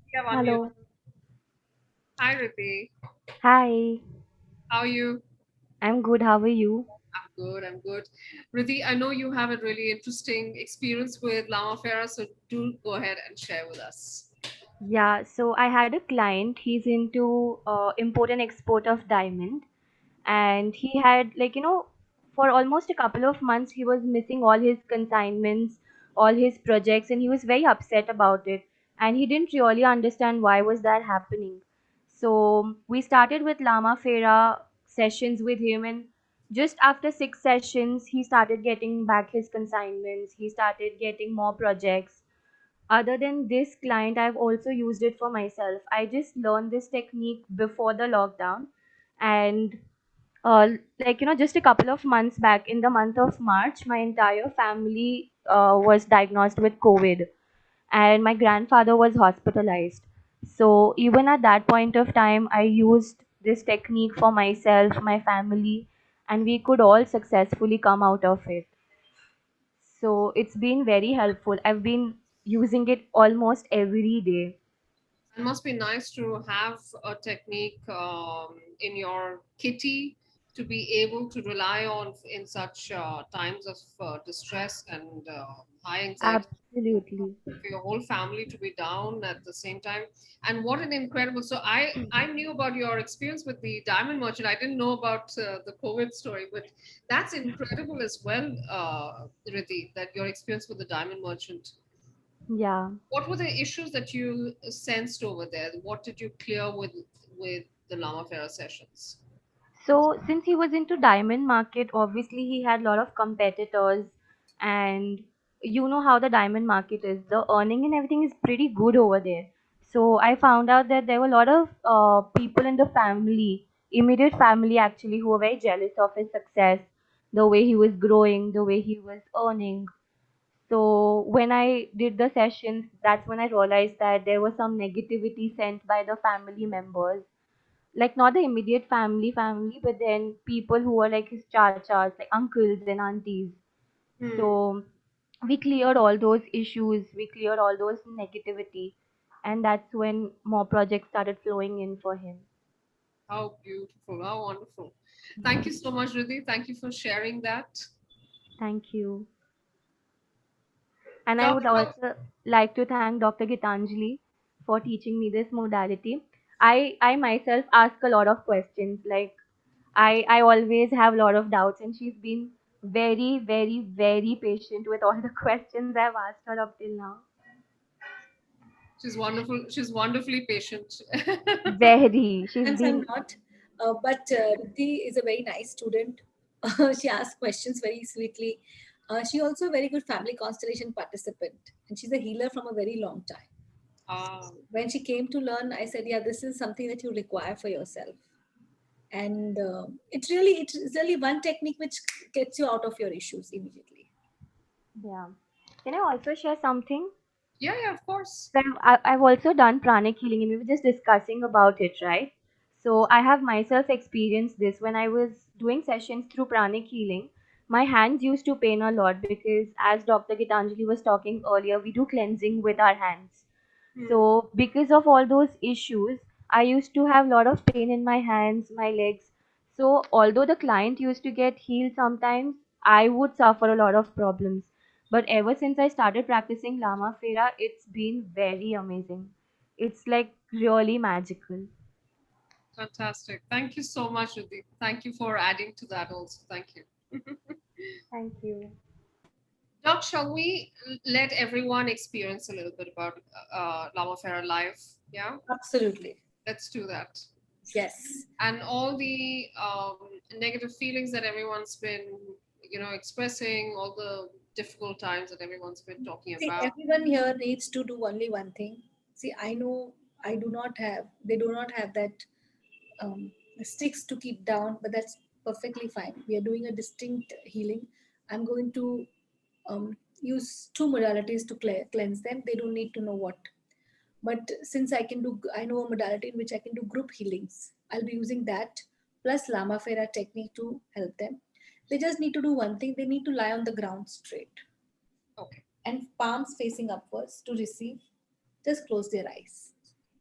We have unmute. Hello. Hi, Riddhi. Hi. How are you? I'm good. How are you? I'm good. I'm good. Riddhi, I know you have a really interesting experience with Lama Fera, so do go ahead and share with us. Yeah, so I had a client. He's into import and export of diamond, and he had for almost a couple of months he was missing all his consignments, all his projects, and he was very upset about it. And he didn't really understand why was that happening. So we started with Lama Fera sessions with him, and just after 6 sessions, he started getting back his consignments. He started getting more projects. Other than this client, I've also used it for myself. I just learned this technique before the lockdown, and just a couple of months back, in the month of March, my entire family was diagnosed with COVID, and my grandfather was hospitalized. So even at that point of time, I used this technique for myself, my family, and we could all successfully come out of it. So it's been very helpful. I've been using it almost every day. It must be nice to have a technique in your kitty to be able to rely on in such times of distress and high anxiety, Absolutely. for your whole family to be down at the same time. And what an incredible, so I knew about your experience with the diamond merchant. I didn't know about the COVID story, but that's incredible as well, Riddhi, that your experience with the diamond merchant. Yeah. What were the issues that you sensed over there? What did you clear with the Lama Fera sessions? So since he was into diamond market, obviously he had a lot of competitors, and you know how the diamond market is. The earning and everything is pretty good over there. So I found out that there were a lot of people in the family, immediate family actually, who were very jealous of his success, the way he was growing, the way he was earning. So when I did the sessions, that's when I realized that there was some negativity sent by the family members, like not the immediate family, but then people who were like his chachas, like uncles and aunties. Hmm. So we cleared all those issues, we cleared all those negativity, and that's when more projects started flowing in for him. How beautiful! How wonderful! Thank you Yeah. so much, Riddhi. Thank you for sharing that. Thank you. And I Doc, would also like to thank Dr. Gitanjali for teaching me this modality. I myself ask a lot of questions. Like I always have a lot of doubts, and she's been very, very, very patient with all the questions I've asked her up till now. she's wonderful. She's wonderfully patient. Very. She's Sometimes I'm been not. But Riddhi is a very nice student. She asks questions very sweetly. She also a very good family constellation participant, and she's a healer from a very long time. Ah, When she came to learn, I said, "Yeah, this is something that you require for yourself." And it's really one technique which gets you out of your issues immediately. yeah. Can I also share something? yeah, yeah, of course. So I've also done pranic healing, and we were just discussing about it, right? So I have myself experienced this when I was doing sessions through pranic healing. My hands used to pain a lot because, as Dr. Gitanjali was talking earlier, we do cleansing with our hands. Hmm. So because of all those issues, I used to have a lot of pain in my hands, my legs. So although the client used to get healed sometimes, I would suffer a lot of problems. But ever since I started practicing Lama Fera, it's been very amazing. It's like really magical. Fantastic. Thank you so much, Riddhi. Thank you for adding to that also. Thank you. Thank you. Doc, shall we let everyone experience a little bit about Lama Fera life? Yeah, Absolutely. let's do that. Yes. And all the negative feelings that everyone's been, expressing, all the difficult times that everyone's been talking See, about. everyone here needs to do only one thing. See, I know I do not have, they do not have that sticks to keep down, but that's perfectly fine. We are doing a distinct healing. I'm going to use two modalities to cleanse them. They don't need to know what. But since I know a modality in which I can do group healings, I'll be using that plus Lama Fera technique to help them. They just need to do one thing. They need to lie on the ground straight Okay. and palms facing upwards to receive. Just close their eyes.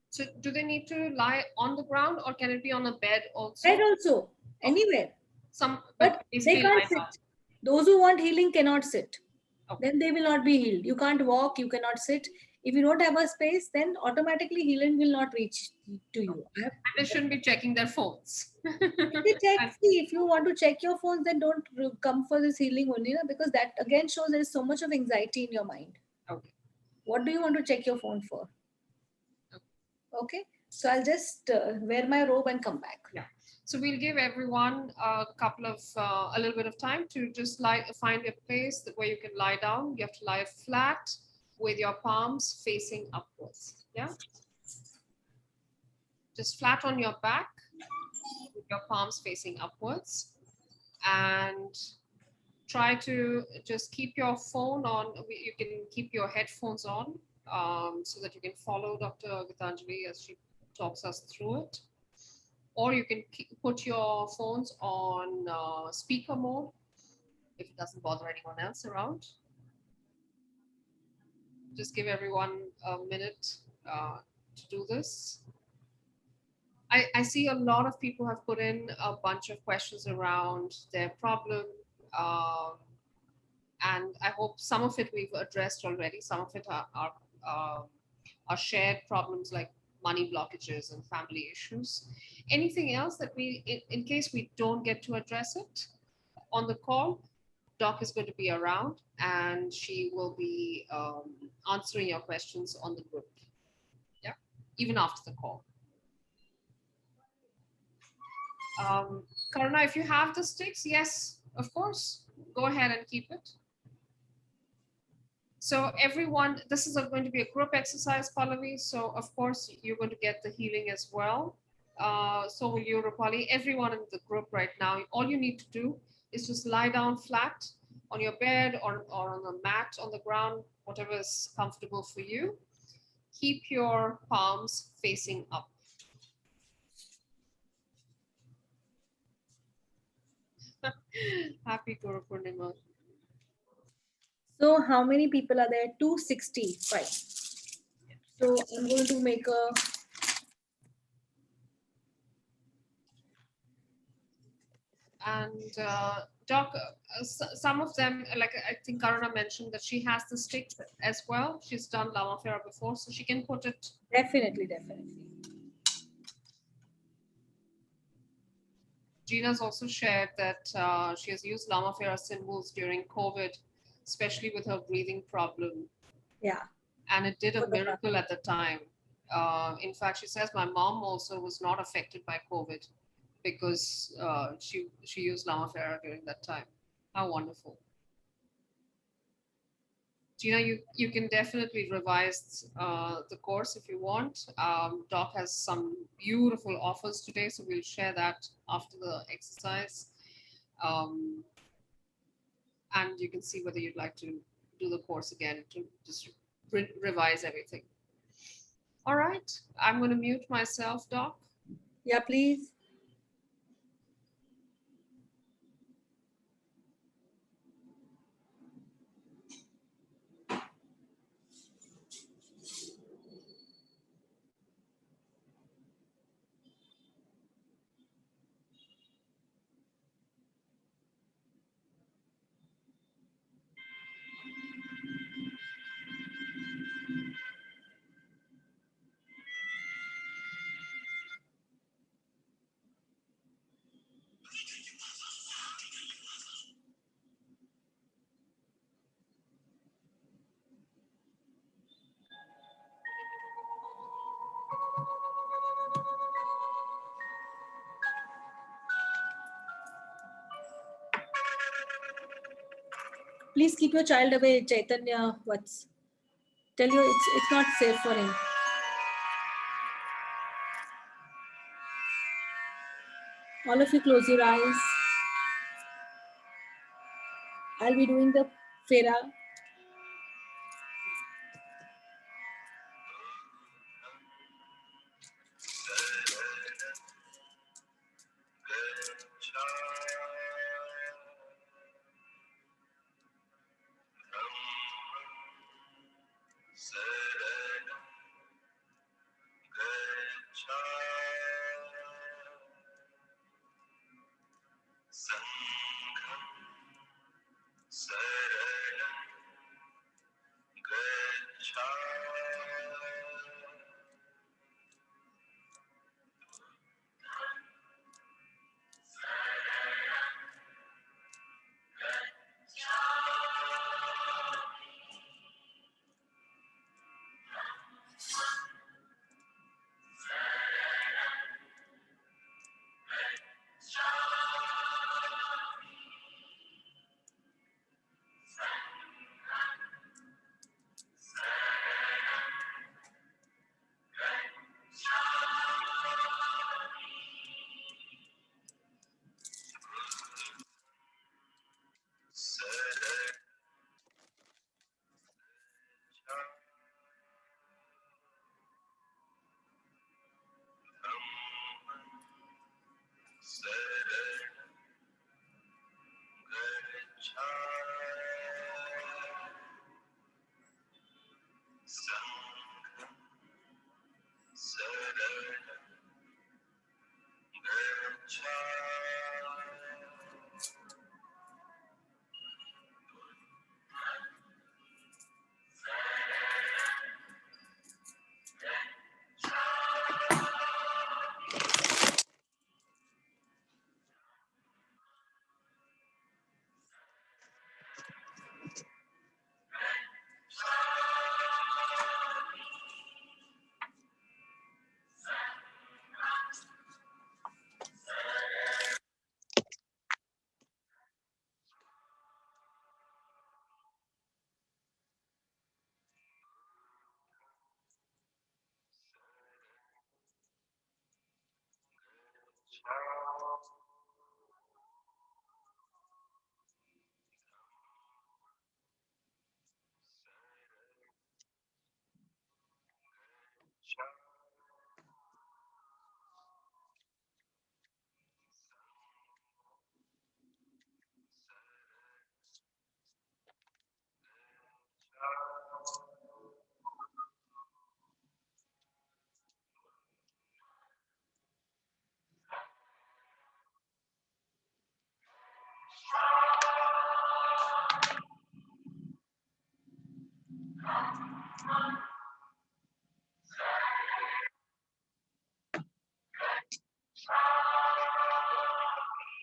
So do they need to lie on the ground or can it be on a bed also? Bed also, anywhere. But But they basically can't lie down. sit. Those who want healing cannot sit. Okay. Then they will not be healed. You can't walk, you cannot sit. If you don't have a space, then automatically healing will not reach to you. And they shouldn't be checking their phones. If you check, see, if you want to check your phones, then don't come for this healing only, na, because that again shows there is so much of anxiety in your mind. Okay. What do you want to check your phone for? Okay, so I'll just wear my robe and come back. Yeah. So we'll give everyone a little bit of time to just find a place where you can lie down. You have to lie flat with your palms facing upwards. Yeah. Just flat on your back with your palms facing upwards, and try to just keep your phone on. You can keep your headphones on, so that you can follow Dr. Geetanjali as she talks us through it. Or you can put your phones on speaker mode if it doesn't bother anyone else around. Just give everyone a minute to do this. I see a lot of people have put in a bunch of questions around their problem. Um, and I hope some of it we've addressed already. Some of it are shared problems like money blockages and family issues. Anything else that in case we don't get to address it on the call, Doc is going to be around and she will be answering your questions on the group. Yeah, even after the call. Karuna, if you have the sticks, yes, of course, go ahead and keep it. So everyone, this is going to be a group exercise, Pallavi. So of course you're going to get the healing as well. So will you, Rupali. Everyone in the group right now, all you need to do is just lie down flat on your bed or on a mat on the ground, whatever is comfortable for you. Keep your palms facing up. Happy Guru Purnima. So how many people are there? 265. So I'm going to make a and Doc, some of them, like I think Karuna mentioned that she has the sticks as well. She's done Lama Fera before, so she can put it. definitely. Gina's also shared that she has used Lama Fera symbols during COVID, especially with her breathing problem. Yeah. And it did a miracle at the time. In fact, she says my mom also was not affected by COVID because she used Lama Fera during that time. How wonderful. Gina, you can definitely revise the course if you want. Doc has some beautiful offers today, so we'll share that after the exercise. And you can see whether you'd like to do the course again to just revise everything. All right, I'm going to mute myself, Doc. Yeah, please. Please keep your child away, Chaitanya. Tell you it's not safe for him. All of you close your eyes. I'll be doing the Fera.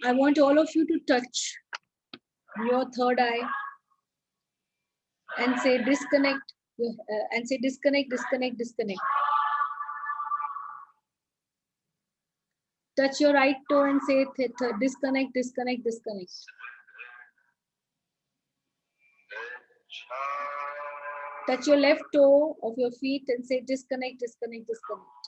I want all of you to touch your third eye and say disconnect, disconnect, disconnect. Touch your right toe and say disconnect, disconnect, disconnect. Touch your left toe of your feet and say disconnect, disconnect, disconnect.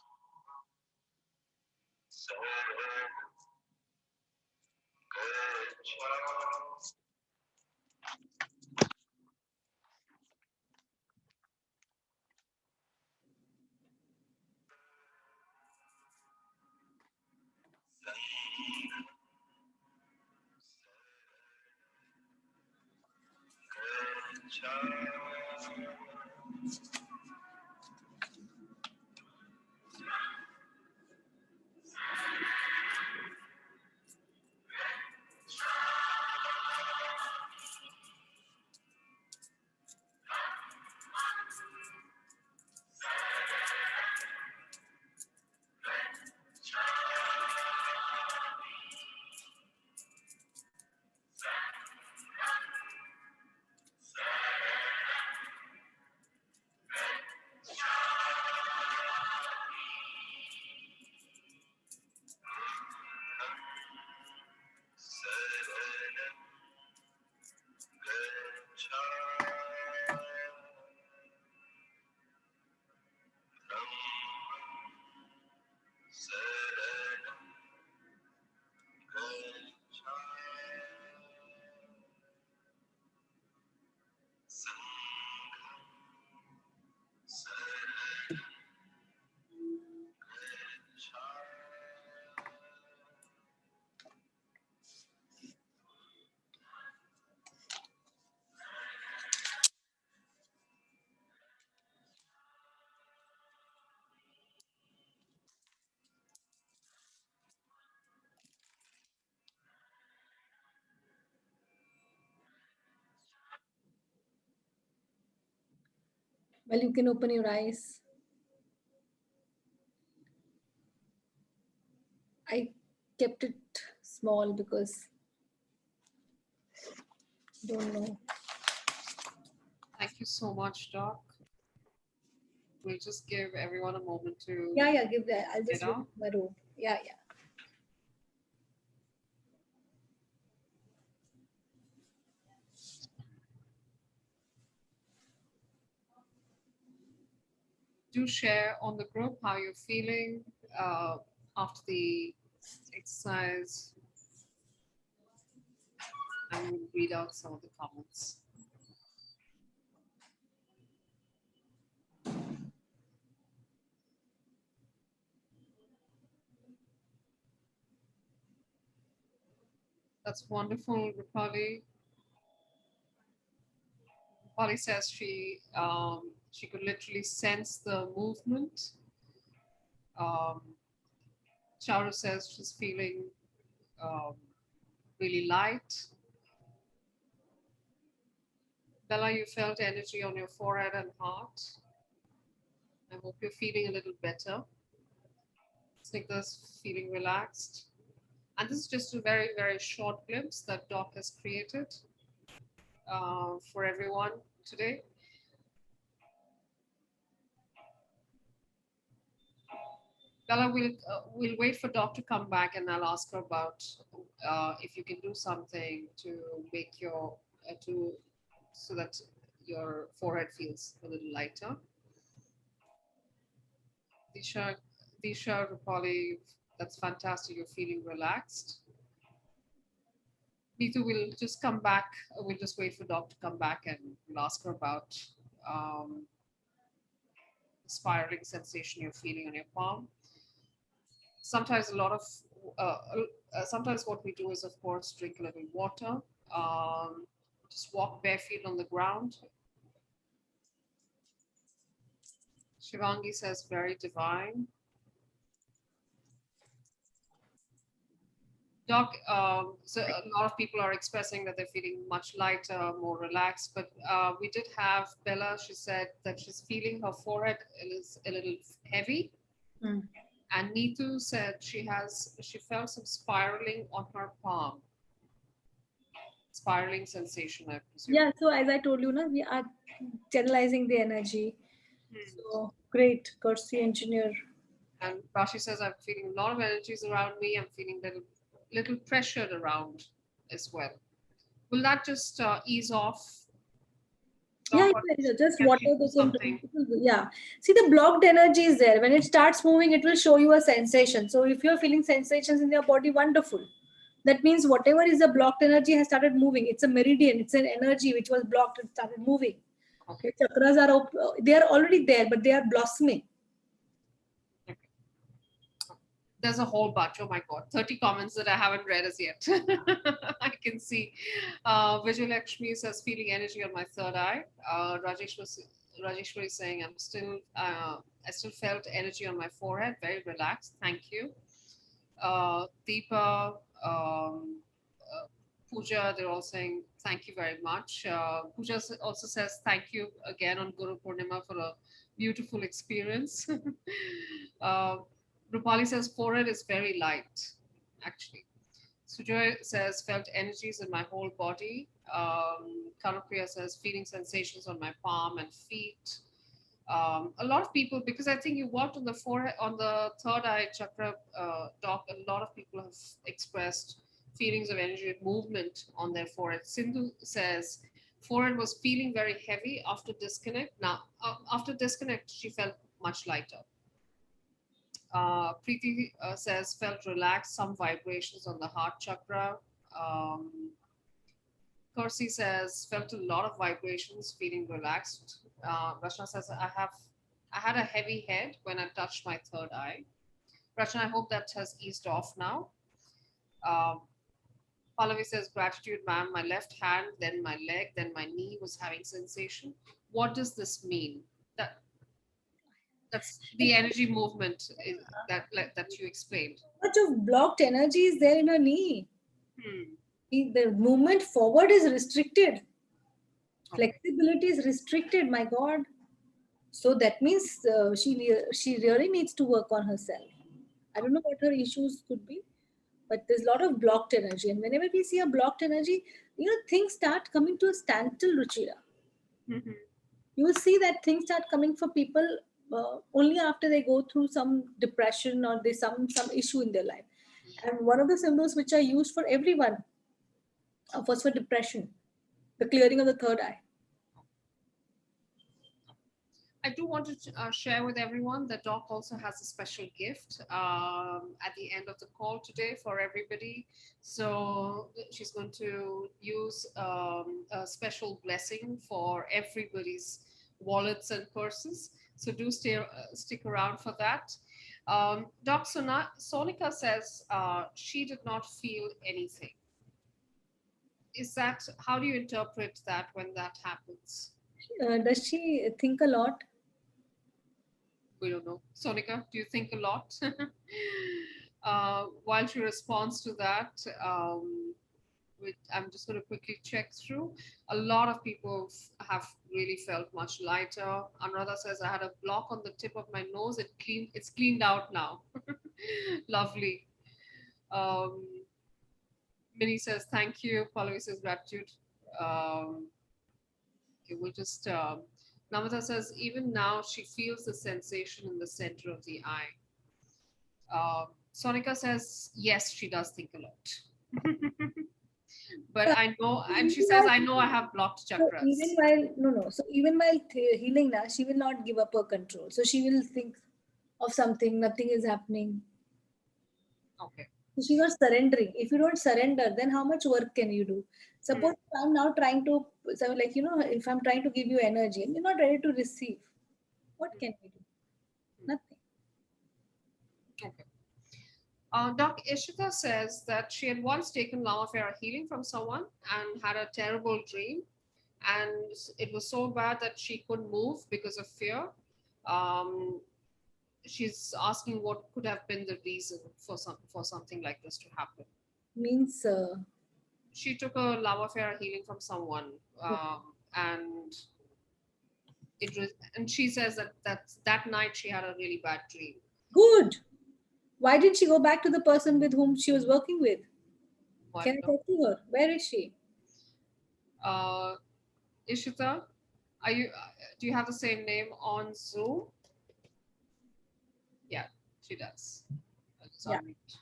Well, you can open your eyes. I kept it small because don't know. Thank you so much, Doc. We'll just give everyone a moment to Yeah, yeah, give that. I'll get just out. remove my robe. Yeah, yeah. Do share on the group how you're feeling after the exercise, and we'll read out some of the comments. That's wonderful, Rupali. Rupali says she could literally sense the movement. Charu says she's feeling um, really light. Bella, you felt energy on your forehead and heart. I hope you're feeling a little better. Snickers feeling relaxed. And this is just a very, very short glimpse that Doc has created for everyone today. Bella, we'll wait for Doc to come back, and I'll ask her about if you can do something to make your to so that your forehead feels a little lighter. Disha, Disha, Rupali, that's fantastic. You're feeling relaxed. Neetu will just come back. We'll just wait for Doc to come back, and we'll ask her about um, the spiraling sensation you're feeling on your palm. Sometimes a lot of uh, sometimes what we do is, of course, drink a little water. Um, just walk barefoot on the ground. Shivangi says very divine. Doc, so a lot of people are expressing that they're feeling much lighter, more relaxed. But we did have Bella. She said that she's feeling her forehead is a little heavy. Mm. And Neetu said she felt some spiraling on her palm. Spiraling sensation, I presume. Yeah, so as I told you, no, we are channelizing the energy. So great, courtesy engineer. And Rashi says, I'm feeling a lot of energies around me. I'm feeling little pressured around as well. Will that just ease off? Yeah, Doc, or yeah, just can water we do they can something? drink. Yeah. See, the blocked energy is there. When it starts moving, it will show you a sensation. So if you're feeling sensations in your body, wonderful. That means whatever is the blocked energy has started moving. It's a meridian. It's an energy which was blocked and started moving. Okay. The chakras are they are already there, but they are blossoming. Okay. There's a whole bunch. Oh my God, 30 comments that I haven't read as yet. I can see. Vijay Lakshmi says, feeling energy on my third eye. Rajeshwari is saying, I still felt energy on my forehead, very relaxed. Thank you. Deepa, Pooja, they're all saying thank you very much. Pooja also says thank you again on Guru Purnima for a beautiful experience. uh, Rupali says forehead is very light, actually. Sujoy says felt energies in my whole body. Kanupriya says feeling sensations on my palm and feet. A lot of people, because I think you worked on the forehead, on the third eye chakra, Doc. A lot of people have expressed feelings of energy and movement on their forehead. Sindhu says forehead was feeling very heavy after disconnect. Now, after disconnect, she felt much lighter. Preeti says felt relaxed, some vibrations on the heart chakra. Um, Corsi says felt a lot of vibrations, feeling relaxed. Rachna says I had a heavy head when I touched my third eye. Rachna, I hope that has eased off now. Um, Pallavi says gratitude, ma'am. My left hand, then my leg, then my knee was having sensation. What does this mean? That that's the energy movement that you explained. How much of blocked energy is there in her knee? Hmm. The movement forward is restricted. Okay. Flexibility is restricted, my God. So that means she really needs to work on herself. I don't know what her issues could be, but there's a lot of blocked energy. And whenever we see a blocked energy, things start coming to a standstill, Ruchira. Mhm. You will see that things start coming for people only after they go through some depression or there's some issue in their life. And one of the symbols which are used for everyone was for depression, the clearing of the third eye. I do want to share with everyone that Doc also has a special gift at the end of the call today for everybody. So she's going to use a special blessing for everybody's wallets and purses. So do stick around for that. Doc Sonika says she did not feel anything. Is that, how do you interpret that when that happens? Does she think a lot? We don't know. Sonika, do you think a lot? While she responds to that, I'm just going to quickly check through. A lot of people have really felt much lighter. Anuradha says, I had a block on the tip of my nose. It's cleaned out now. Lovely. Um, Minnie says, thank you. Pallavi says, gratitude. Okay, we'll just, Namata says, even now she feels the sensation in the center of the eye. Sonika says, yes, she does think a lot. But I know, and she says, I know I have blocked So chakras. even while so even while healing now, she will not give up her control. So she will think of something, nothing is happening. Okay. So she's not surrendering. If you don't surrender, then how much work can you do? Suppose I'm now trying to, so like, if I'm trying to give you energy and you're not ready to receive, what can we do? Nothing. Okay. Doc Ishita says that she had once taken Lama Fera healing from someone and had a terrible dream. And it was so bad that she couldn't move because of fear. Um, she's asking what could have been the reason for something like this to happen. Means She took a Lama Fera healing from someone, and it was, and she says that night she had a really bad dream. good. Why didn't she go back to the person with whom she was working with? What? Can I talk to her? Where is she? Ishita, are you? Do you have the same name on Zoom? Yeah, she does. I'll just Yeah. unmute.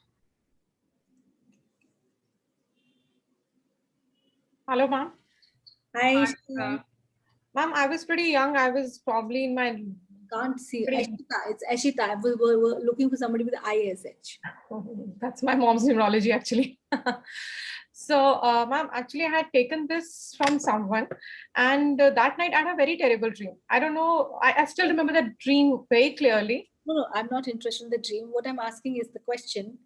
Hello, ma'am. Hi, Hi, Ma'am, I was pretty young. I was probably in my... can't see. Pretty- Ashita. It's Ashita. We're looking for somebody with ISH. That's my mom's numerology, actually. So, ma'am, actually, I had taken this from someone, and that night I had a very terrible dream. I don't know. I still remember that dream very clearly. No, I'm not interested in the dream. What I'm asking is the question: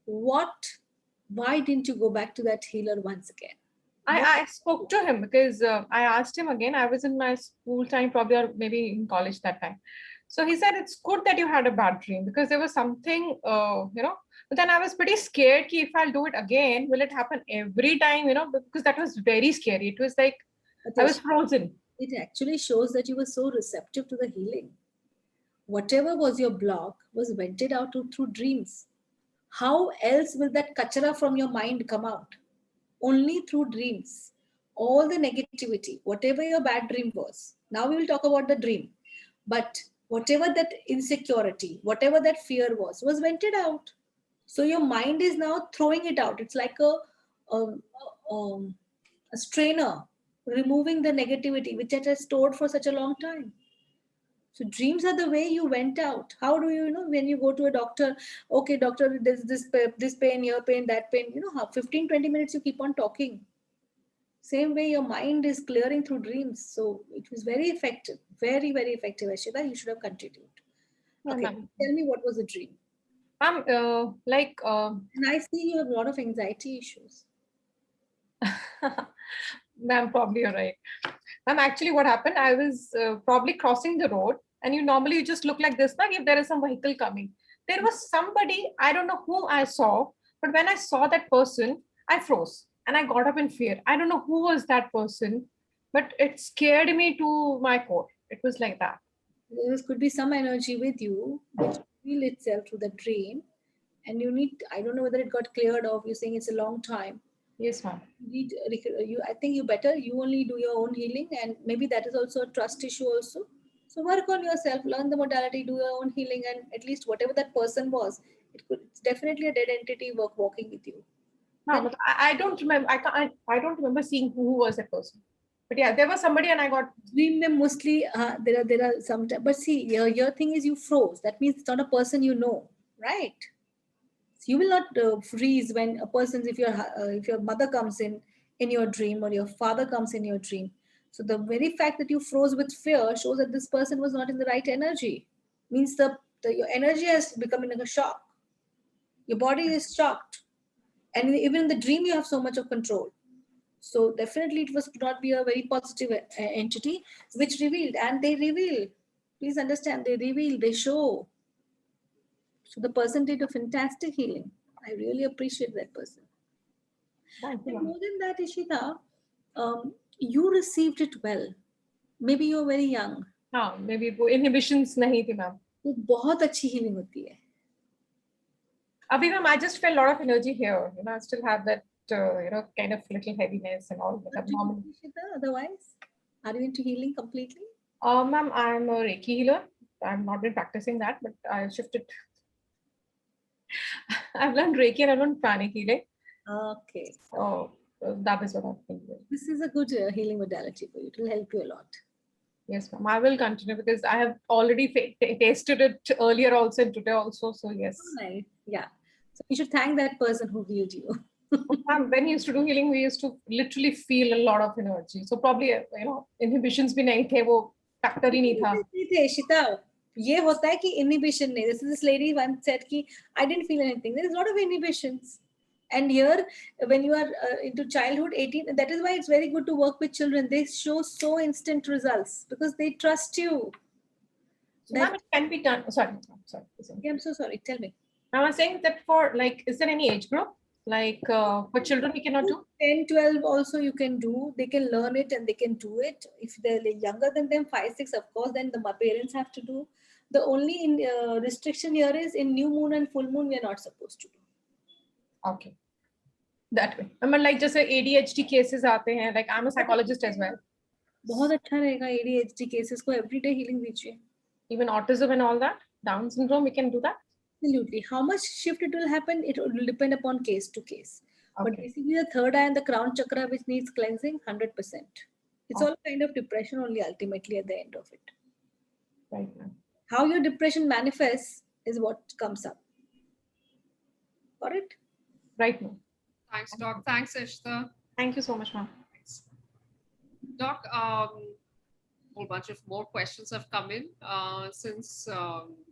why didn't you go back to that healer once again? I spoke to him because I asked him again. I was in my school time, probably, or maybe in college that time. So he said, it's good that you had a bad dream because there was something, but then I was pretty scared if I'll do it again, will it happen every time, because that was very scary. It was like, I was frozen. It actually shows that you were so receptive to the healing. Whatever was your block was vented out through dreams. How else will that kachara from your mind come out? Only through dreams. All the negativity, whatever your bad dream was. Now we will talk about the dream. But whatever that insecurity, whatever that fear was vented out. So your mind is now throwing it out. It's like a strainer removing the negativity which it has stored for such a long time. So dreams are the way you went out. How do you know when you go to a doctor? Okay, doctor, there's this pain, here pain, that pain. How 15-20 minutes you keep on talking. Same way your mind is clearing through dreams. So it was very effective, very, very effective, Ashita. You should have continued. Okay, tell me what was the dream? Ma'am, And I see you have a lot of anxiety issues. Ma'am, probably you're right. Ma'am, actually what happened, I was probably crossing the road, and you normally just look like this, like if there is some vehicle coming. There was somebody, I don't know who I saw, but when I saw that person, I froze and I got up in fear. I don't know who was that person, but it scared me to my core. It was like that. There could be some energy with you which feel itself through the dream, and you need. I don't know whether it got cleared off. You're saying it's a long time. Yes, ma'am. I think you better you only do your own healing, and maybe that is also a trust issue also. So work on yourself, learn the modality, do your own healing, and at least whatever that person was, it's definitely a dead entity walking with you. No, but I don't remember. I don't remember seeing who was that person. But yeah, there was somebody, and I got Dream them mostly. There are some, but see, your thing is you froze. That means it's not a person you know, right? So you will not freeze when a person's if your mother comes in your dream, or your father comes in your dream. So the very fact that you froze with fear shows that this person was not in the right energy. Means your energy has become in a shock. Your body is shocked, and even in the dream you have so much of control. So definitely it was could not be a very positive entity which revealed, and they reveal. Please understand, they reveal, they show. So the person did a fantastic healing. I really appreciate that person. thank you, And ma'am. more than that, Ishita, you received it well. Maybe you're very young. हाँ, maybe वो inhibitions नहीं थी, ma'am. वो बहुत अच्छी healing होती है. Abhi, ma'am, I just felt a lot of energy here. You know, I still have that, kind of little heaviness and all. But normal. Ishita, otherwise, are you into healing completely? Ma'am, I'm a Reiki healer. I've not been practicing that, but I shifted. I've learned Reiki and I've learned pranic healing. Okay. So that is what I'm thinking. This is a good healing modality for you. It will help you a lot. Yes, ma'am. I will continue because I have already tasted it earlier also and today also. So yes. Oh, nice. Yeah. So you should thank that person who healed you. Ma'am, when we used to do healing, we used to literally feel a lot of energy. So probably, inhibitions भी नहीं थे, वो factor ही नहीं था. Ishita, ये होता है कि inhibition नहीं. This lady once said कि I didn't feel anything. There is a lot of inhibitions. And here, when you are into childhood, 18, that is why it's very good to work with children. They show so instant results because they trust you. So ma'am, it can be done. Sorry. Yeah, I'm so sorry. Tell me. I was saying that for is there any age group? Like for children, we cannot do? 10, 12 also you can do. They can learn it and they can do it. If they're younger than them, 5, 6, of course, then the parents have to do. The only restriction here is in new moon and full moon, we are not supposed to do. Okay. That way. I mean, like just ADHD cases आते हैं. Like I'm a psychologist as well. बहुत अच्छा रहेगा ADHD cases को everyday healing दीजिए. Even autism and all that, Down syndrome, we can do that. Absolutely. How much shift it will happen, it will depend upon case to case. Okay. But basically, the third eye and the crown chakra, which needs cleansing, 100%. It's all kind of depression only ultimately at the end of it. Right, ma'am. How your depression manifests is what comes up. Got it? Right, ma'am. Thanks, Doc. Thanks, Ishita. Thank you so much, ma'am. Doc, whole bunch of more questions have come in since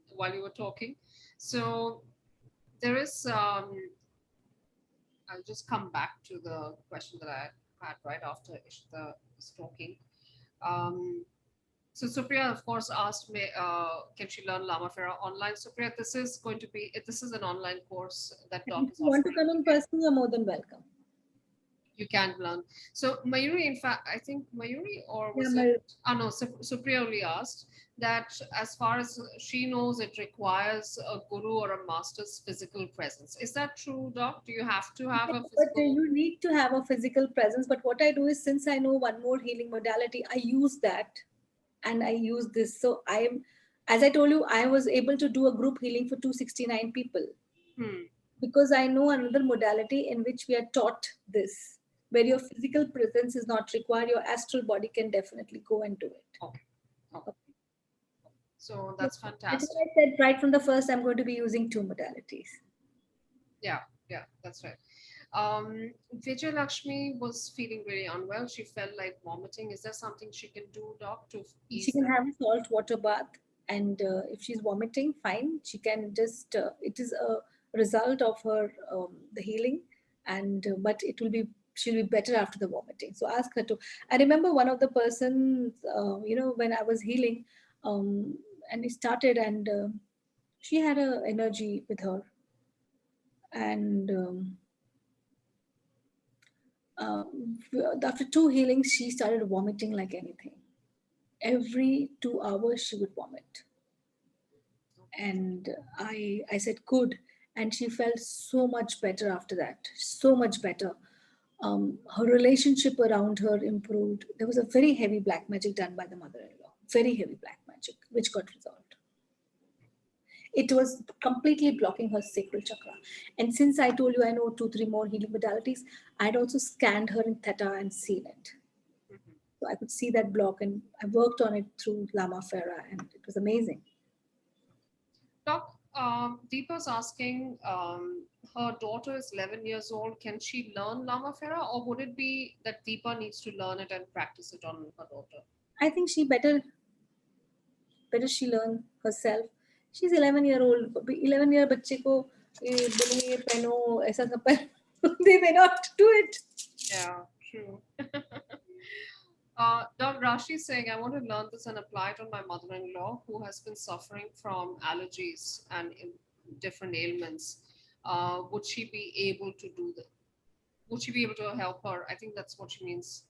while you were talking. So there is, I'll just come back to the question that I had right after Ishita was talking. So Supriya, of course, asked me, can she learn Lama Fera online? Supriya, this is an online course that Doc is If you want to offering. come in person, you're more than welcome. You can learn. So Mayuri, in fact, I think Mayuri or was Yeah, it? No, Supriya only asked that as far as she knows, it requires a guru or a master's physical presence. Is that true, Doc? Do you have to have a But physical? you need to have a physical presence. But what I do is, since I know one more healing modality, I use that, and I use this. So I am, as I told you, I was able to do a group healing for 269 people because I know another modality in which we are taught this, where your physical presence is not required. Your astral body can definitely go and do it. Okay. So that's fantastic. I said right from the first, I'm going to be using 2 modalities. Yeah, that's right. Vijay Lakshmi was feeling really unwell. She felt like vomiting. Is there something she can do, Doc, to ease She can that? have a salt water bath, and if she's vomiting, fine. She can just. It is a result of her the healing, and but it will be she'll be better after the vomiting. So ask her to. I remember one of the persons, when I was healing, and it started, and she had a energy with her, and after 2 healings, she started vomiting like anything. every 2 hours she would vomit. And I said, good. And she felt so much better after that, so much better. Her relationship around her improved. There was a very heavy black magic done by the mother-in-law, very heavy black magic, which got resolved. It was completely blocking her sacral chakra. And since I told you I know 2, 3 more healing modalities, I'd also scanned her in theta and seen it. So I could see that block, and I worked on it through Lama Fera, and it was amazing. Doc, Deepa's asking, her daughter is 11 years old. Can she learn Lama Fera, or would it be that Deepa needs to learn it and practice it on her daughter? I think she better she learn herself. She's 11-year-old. 11-year बच्चे को ये बोलो ये पहनो ऐसा सब पहनो, they may not do it. Yeah, true. Doc, Rashi is saying, I want to learn this and apply it on my mother-in-law who has been suffering from allergies and different ailments. Would she be able to do that? Would she be able to help her? I think that's what she means.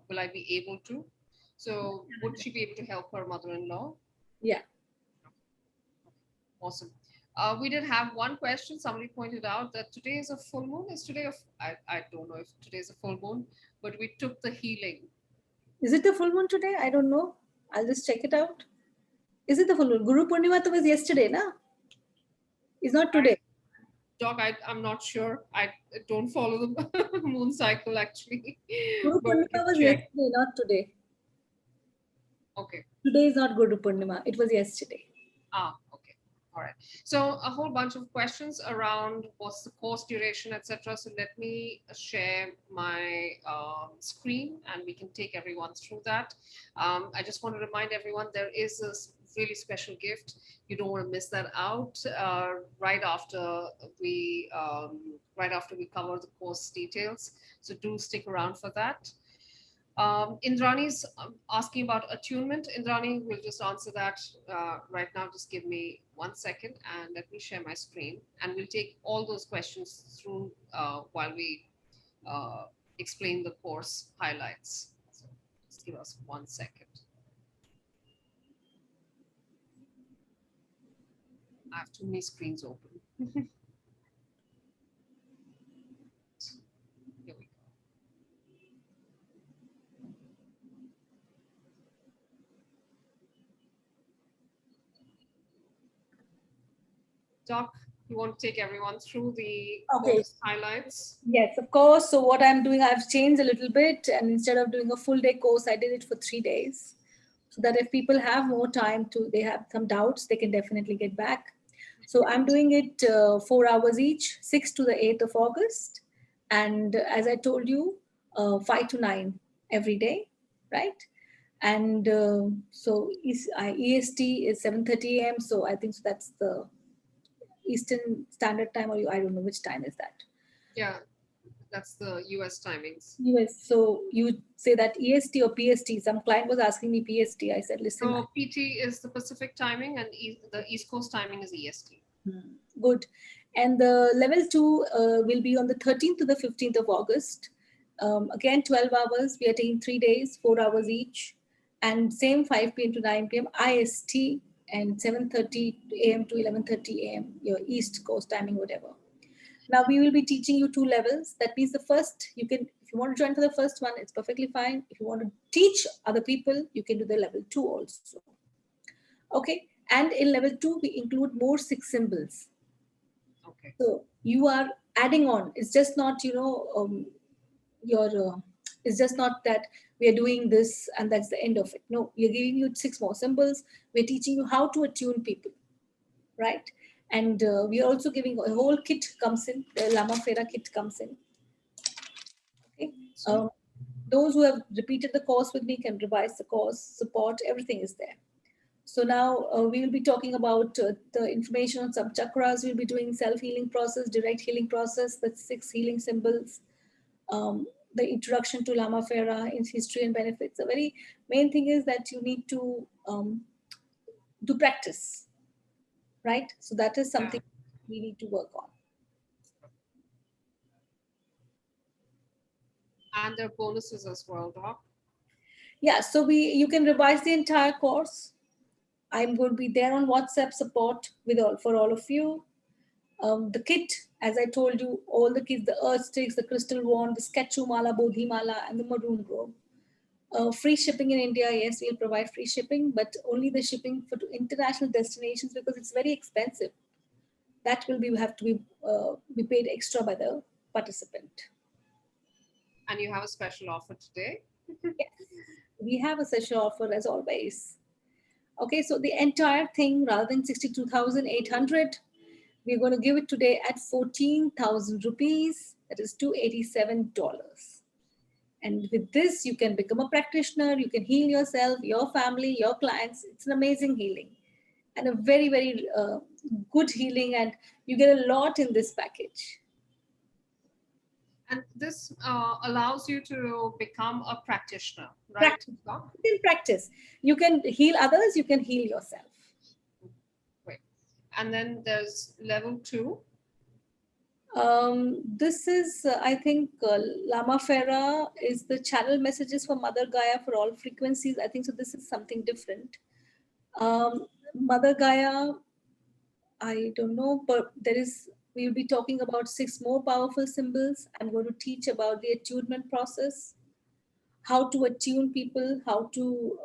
Will I be able to? So would she be able to help her mother-in-law? Yeah. Awesome. We did have one question. Somebody pointed out that today is a full moon. Is today I don't know if today is a full moon, but we took the healing. Is it the full moon today? I don't know. I'll just check it out. Is it the full moon? Guru Purnima was yesterday, na? It's not today. Doc, I'm not sure. I don't follow the moon cycle actually. Guru Purnima was yesterday, not today. Okay. Today is not Guru Purnima. It was yesterday. Okay. All right. So a whole bunch of questions around what's the course duration, etc. So let me share my screen and we can take everyone through that. I just want to remind everyone there is this really special gift. You don't want to miss that out right after we cover the course details. So do stick around for that. Indrani's asking about attunement. Indrani will just answer that right now. Just give me 1 second and let me share my screen and we'll take all those questions through while we explain the course highlights. So just give us 1 second. I have too many screens open. Here we go. Doc, you want to take everyone through the course highlights? Yes, of course. So what I'm doing, I've changed a little bit, and instead of doing a full day course, I did it for 3 days. So that if people have more time they have some doubts, they can definitely get back. So I'm doing it 4 hours each, 6 to the 8th of August. And as I told you, 5 to 9 every day, right? And so EST is 7:30 a.m. So I think that's the Eastern Standard Time, or I don't know which time is that. Yeah, that's the US timings. US. So you say that EST or PST. Some client was asking me PST. I said, listen. So PT is the Pacific timing and the East Coast timing is EST. Good. And the level 2 will be on the 13th to the 15th of August. Again, 12 hours. We are taking 3 days, 4 hours each. And same 5 p.m. to 9 p.m. IST and 7:30 a.m. to 11:30 a.m. your East Coast timing, whatever. Now we will be teaching you 2 levels. That means the first, you can, if you want to join for the first one, it's perfectly fine. If you want to teach other people, you can do the level 2 also. Okay. And in level 2, we include more 6 symbols. Okay. So you are adding on. It's just not, it's just not that we are doing this and that's the end of it. No, we're giving you 6 more symbols. We're teaching you how to attune people, right? And we are also giving a whole kit comes in. The Lama Fera kit comes in. Okay. Those who have repeated the course with me can revise the course, support, everything is there. So now we will be talking about the information on sub-chakras. We'll be doing self-healing process, direct healing process, the 6 healing symbols, the introduction to Lama Fera, its history and benefits. The very main thing is that you need to do practice, right? So that is something we need to work on. And there are bonuses as well, Doc. Yeah, so you can revise the entire course. I'm going to be there on WhatsApp support for all of you. The kit, as I told you, all the kits, the earth sticks, the crystal wand, the sketchu mala, bodhi mala, and the maroon robe. Free shipping in India, yes, we'll provide free shipping, but only the shipping for international destinations because it's very expensive. That will have to be paid extra by the participant. And you have a special offer today. Yes, we have a special offer as always. Okay, so the entire thing, rather than 62,800, we're going to give it today at 14,000 rupees. That is $287. And with this, you can become a practitioner. You can heal yourself, your family, your clients. It's an amazing healing and a very, very good healing. And you get a lot in this package. And this allows you to become a practitioner, right? Practice. You can practice. You can heal others. You can heal yourself. Great. And then there's level 2. This is, I think, Lama Fera is the channel messages for Mother Gaia for all frequencies. I think so. This is something different. Mother Gaia, I don't know, but we'll be talking about 6 more powerful symbols. I'm going to teach about the attunement process, how to attune people, how to,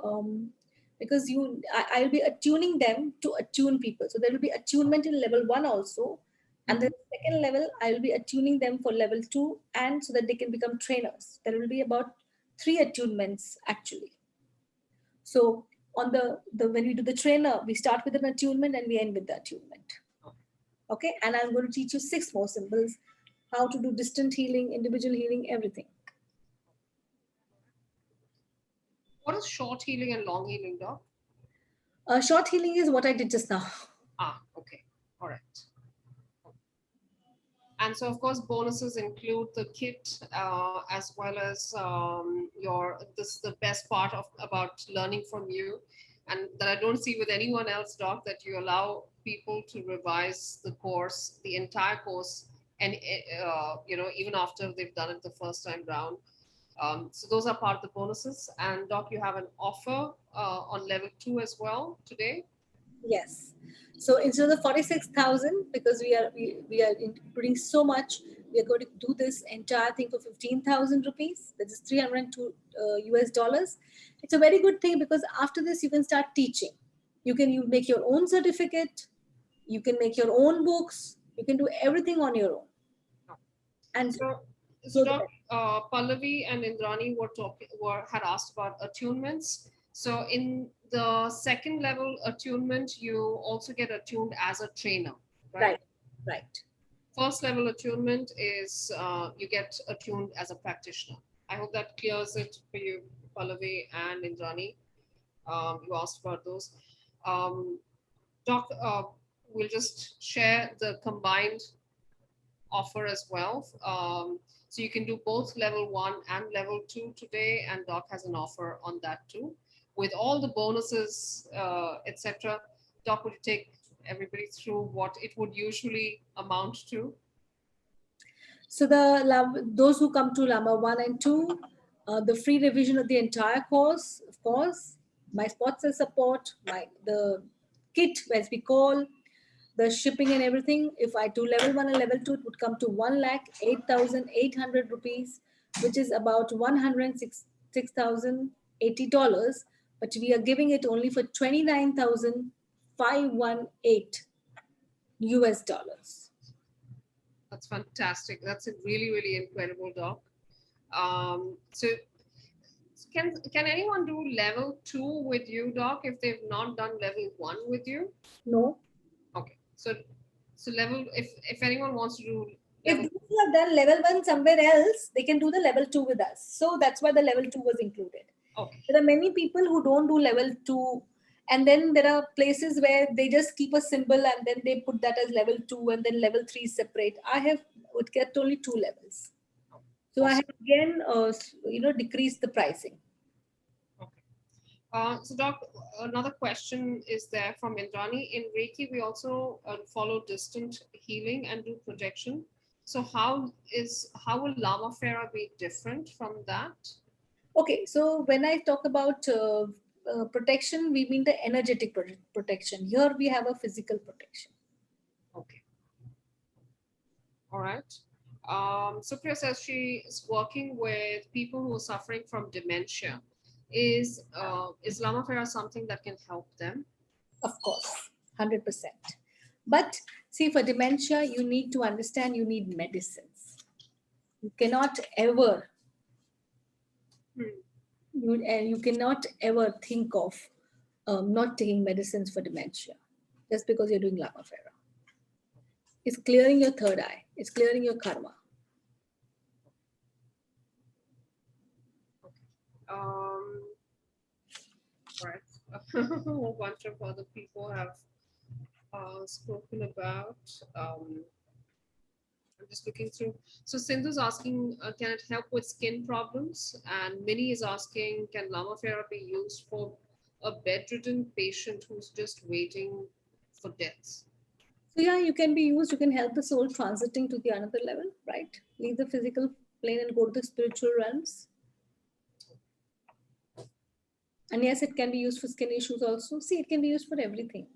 because I'll be attuning them to attune people. So there will be attunement in level 1 also. And then the second level, I'll be attuning them for level 2 and so that they can become trainers. There will be about 3 attunements actually. So on the when we do the trainer, we start with an attunement and we end with the attunement. Okay, and I'm going to teach you 6 more symbols, how to do distant healing, individual healing, everything. What is short healing and long healing, Doc? Short healing is what I did just now. Okay. All right. And so, of course, bonuses include the kit as well as this is the best part about learning from you, and that I don't see with anyone else, Doc, that you allow people to revise the course, the entire course, and even after they've done it the first time round. So those are part of the bonuses. And Doc, you have an offer on level 2 as well today. Yes. So instead of the 46,000, because we are including so much, we are going to do this entire thing for 15,000 rupees. That is 302 US dollars. It's a very good thing because after this you can start teaching. You make your own certificate. You can make your own books. You can do everything on your own. And so Doc, Pallavi and Indrani had asked about attunements. So in the second level attunement, you also get attuned as a trainer, right? Right. First level attunement is you get attuned as a practitioner. I hope that clears it for you, Pallavi and Indrani. You asked about those. Doc, we'll just share the combined offer as well. So you can do both level 1 and level 2 today, and Doc has an offer on that too. With all the bonuses, etc. Doc, would you take everybody through what it would usually amount to? So those who come to Lama 1 and 2, the free revision of the entire course, of course, my sponsor support, the kit, as we call, the shipping and everything. If I do level 1 and level 2, it would come to 1,08,800 rupees, which is about $106,080. But we are giving it only for 29,518 US dollars. That's fantastic. That's a really, really incredible, Doc. So can anyone do level 2 with you, Doc, if they've not done level 1 with you? No. Okay. So level, if anyone wants to do if those who have done level 1 somewhere else, they can do the level 2 with us. So that's why the level 2 was included. Okay. There are many people who don't do level 2. And then there are places where they just keep a symbol and then they put that as level 2 and then level 3 separate. I would get only 2 levels. So awesome. I have again, decreased the pricing. Okay. So Doc, another question is there from Indrani. In Reiki, we also follow distant healing and do projection. So how will Lama Fera be different from that? Okay, so when I talk about protection, we mean the energetic protection. Here we have a physical protection. Okay. All right. Supriya says she is working with people who are suffering from dementia. Is Lama Fera something that can help them? Of course, 100%. But see, for dementia, you need to understand you need medicines. You cannot ever, Hmm. you cannot ever think of not taking medicines for dementia just because you're doing Lama Fera. It's clearing your third eye. It's clearing your karma. Um, right. A whole bunch of other people have spoken about. I'm just looking through. So Sindhu's asking, can it help with skin problems? And Minnie is asking, can Lama Fera be used for a bedridden patient who's just waiting for death? So yeah, you can be used. You can help the soul transiting to the another level, right? Leave the physical plane and go to the spiritual realms. And yes, it can be used for skin issues also. See, it can be used for everything.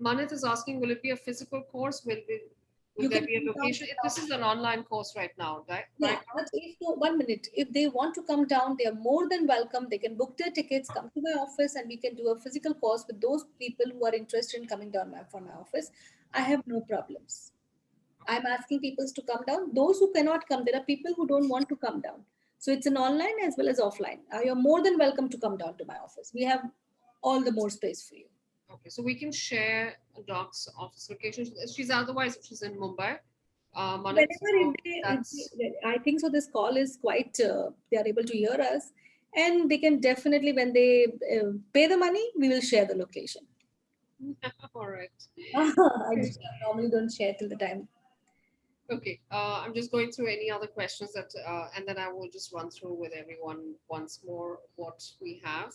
Manit is asking, will it be a physical course? Will You there can be a come down. location? This is an online course right now, right? Yeah, but if no, 1 minute, if they want to come down, they are more than welcome. They can book their tickets, come to my office, and we can do a physical course with those people who are interested in coming down from my office. I have no problems. I'm asking people to come down. Those who cannot come, there are people who don't want to come down. So it's an online as well as offline. You're more than welcome to come down to my office. We have all the more space for you. Okay, so we can share Doc's office location. She's in Mumbai. Manit, Whenever so if that's they, I think so, this call is quite, they are able to hear us. And they can definitely, when they pay the money, we will share the location. all right. I Okay. just normally don't share till the time. Okay, I'm just going through any other questions and then I will just run through with everyone once more what we have.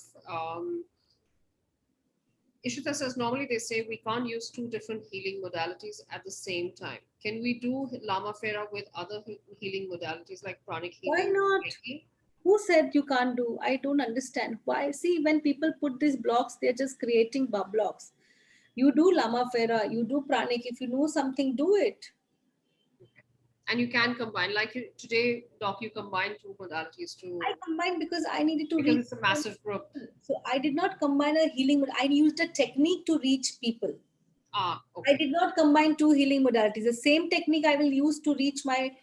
Ishita says normally they say we can't use two different healing modalities at the same time. Can we do Lama Fera with other healing modalities like pranic Why healing, not? Reiki? Who said you can't do? I don't understand. Why? See, when people put these blocks, they're just creating blocks. You do Lama Fera, you do Pranic. If you know something, do it. And you can combine, like today, Doc, you combine two modalities I to combined because I needed to because reach it's a massive group. people. So I did not combine a healing, I used a technique to reach people. Ah, I okay. did not combine two healing modalities. The same technique I will use to reach my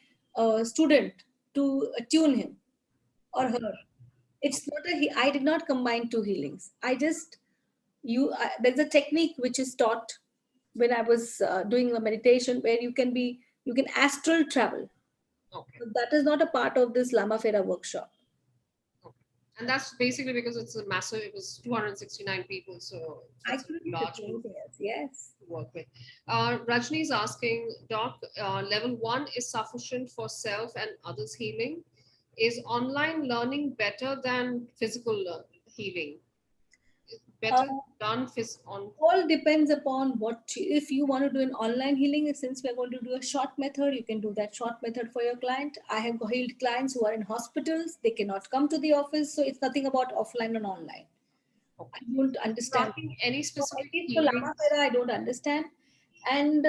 student to attune him or her. It's not I did not combine two healings. I just there's a technique which is taught when I was doing a meditation where you can astral travel. Okay. But that is not a part of this Lama Fera workshop. Okay. And that's basically because it's a massive, it was 269 people, so I it's a couldn't large do group anything else. Yes. to work with. Rajni is asking, Doc, level 1 is sufficient for self and others healing. Is online learning better than physical healing? Better Uh, done on. all depends upon if you want to do an online healing. Since we're going to do a short method, you can do that short method for your client. I have healed clients who are in hospitals. They cannot come to the office. So it's nothing about offline and online. I Okay. don't You're understand. asking any So at specific least for Lama healings? Fera, I don't understand. And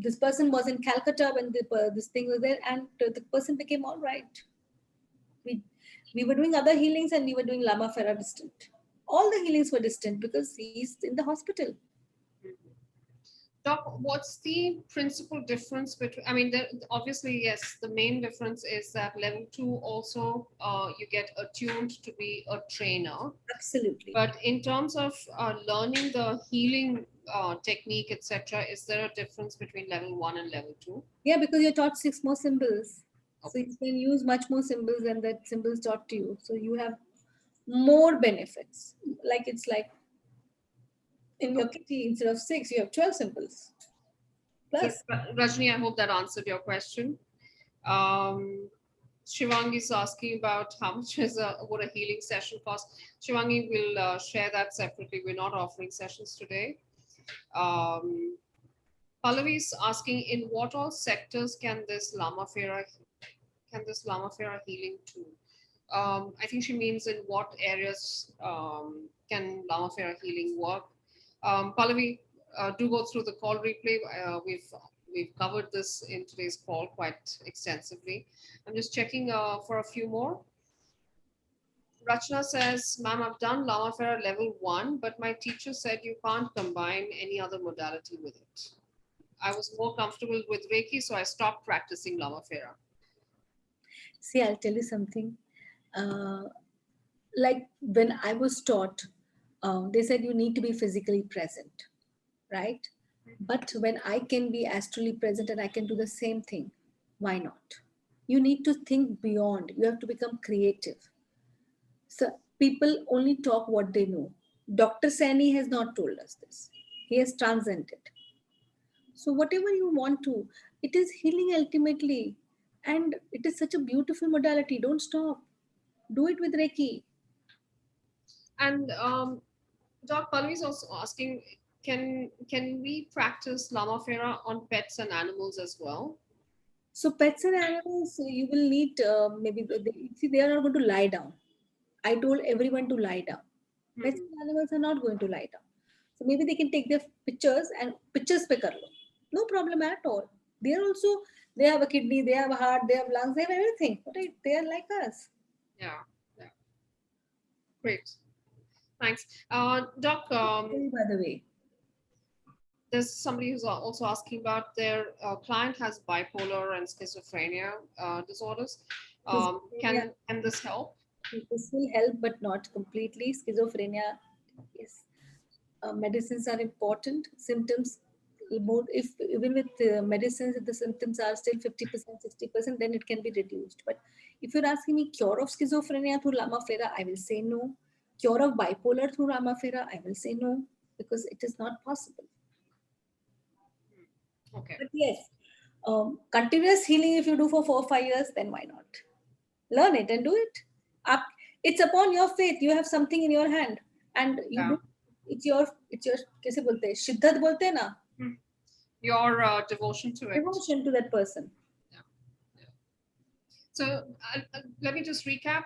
this person was in Calcutta when this thing was there, and the person became all right. We we were doing other healings, and we were doing Lama Fera distant. All the healings were distant because he's in the hospital. Doc, what's the principal difference between? I mean, obviously, yes, the main difference is that level 2 also you get attuned to be a trainer. Absolutely. But in terms of learning the healing technique, etc., is there a difference between level 1 and level 2? Yeah, because you're taught six more symbols. So Okay. you can use much more symbols than that symbols taught to you. So you have more benefits. Like it's like in your kitty, instead of six, you have 12 symbols. So, Plus, Rajni, I hope that answered your question. Um, Shivangi is asking about how much would a healing session cost. Shivangi will share that separately. We're not offering sessions today. Um, Pallavi is asking, in what all sectors can this Lama Fera can this Lama Fera healing too? I think she means in what areas can Lama Fera healing work? Pallavi, do go through the call replay. We've covered this in today's call quite extensively. I'm just checking for a few more. Rachna says, "Ma'am, I've done Lama Fera level 1, but my teacher said you can't combine any other modality with it. I was more comfortable with Reiki, so I stopped practicing Lama Fera." See, I'll tell you something. Uh, like when I was taught, they said you need to be physically present, right? But when I can be astrally present and I can do the same thing, why not? You need to think beyond. You have to become creative. So people only talk what they know. Dr. Sani has not told us this. He has transcended. So whatever you want to, it is healing ultimately. And it is such a beautiful modality. Don't stop. Do it with Reiki. And Doc Pallavi is also asking, can we practice Lama Fera on pets and animals as well? So pets and animals, you will need maybe see they are not going to lie down. I told everyone to lie down. Pets and animals are not going to lie down. So maybe they can take their pictures and pictures pe kar lo. No problem at all. They are also, they have a kidney, they have a heart, they have lungs, they have everything. Right? They are like us. Yeah, yeah. Great. Thanks. Doc, By the way, there's somebody who's also asking about their client has bipolar and schizophrenia disorders. Can this help? this will help, but not completely. Schizophrenia, yes. Medicines are important. Symptoms, more if even with medicines, if the symptoms are still 50%, 60%, then it can be reduced. But if you're asking me cure of schizophrenia through Lama Fera, I will say no. Cure of bipolar through Lama Fera, I will say no, because it is not possible. Okay. But yes, continuous healing, if you do for 4 or 5 years, then why not? Learn it and do it. Up, it's upon your faith. You have something in your hand, and you Yeah. do. It's your कैसे बोलते हैं शिद्दत बोलते हैं ना Your devotion to it. devotion to that person. So let me just recap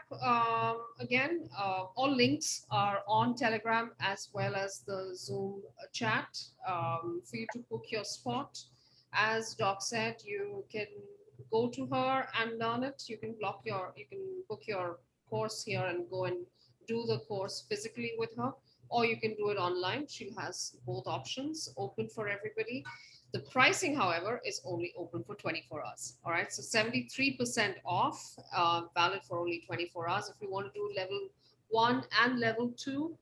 again. All links are on Telegram as well as the Zoom chat for you to book your spot. As Doc said, you can go to her and learn it. You can book your course here and go and do the course physically with her, or you can do it online. She has both options open for everybody. The pricing, however, is only open for 24 hours. All right, so 73% off, valid for only 24 hours. If you want to do level 1 and level 2,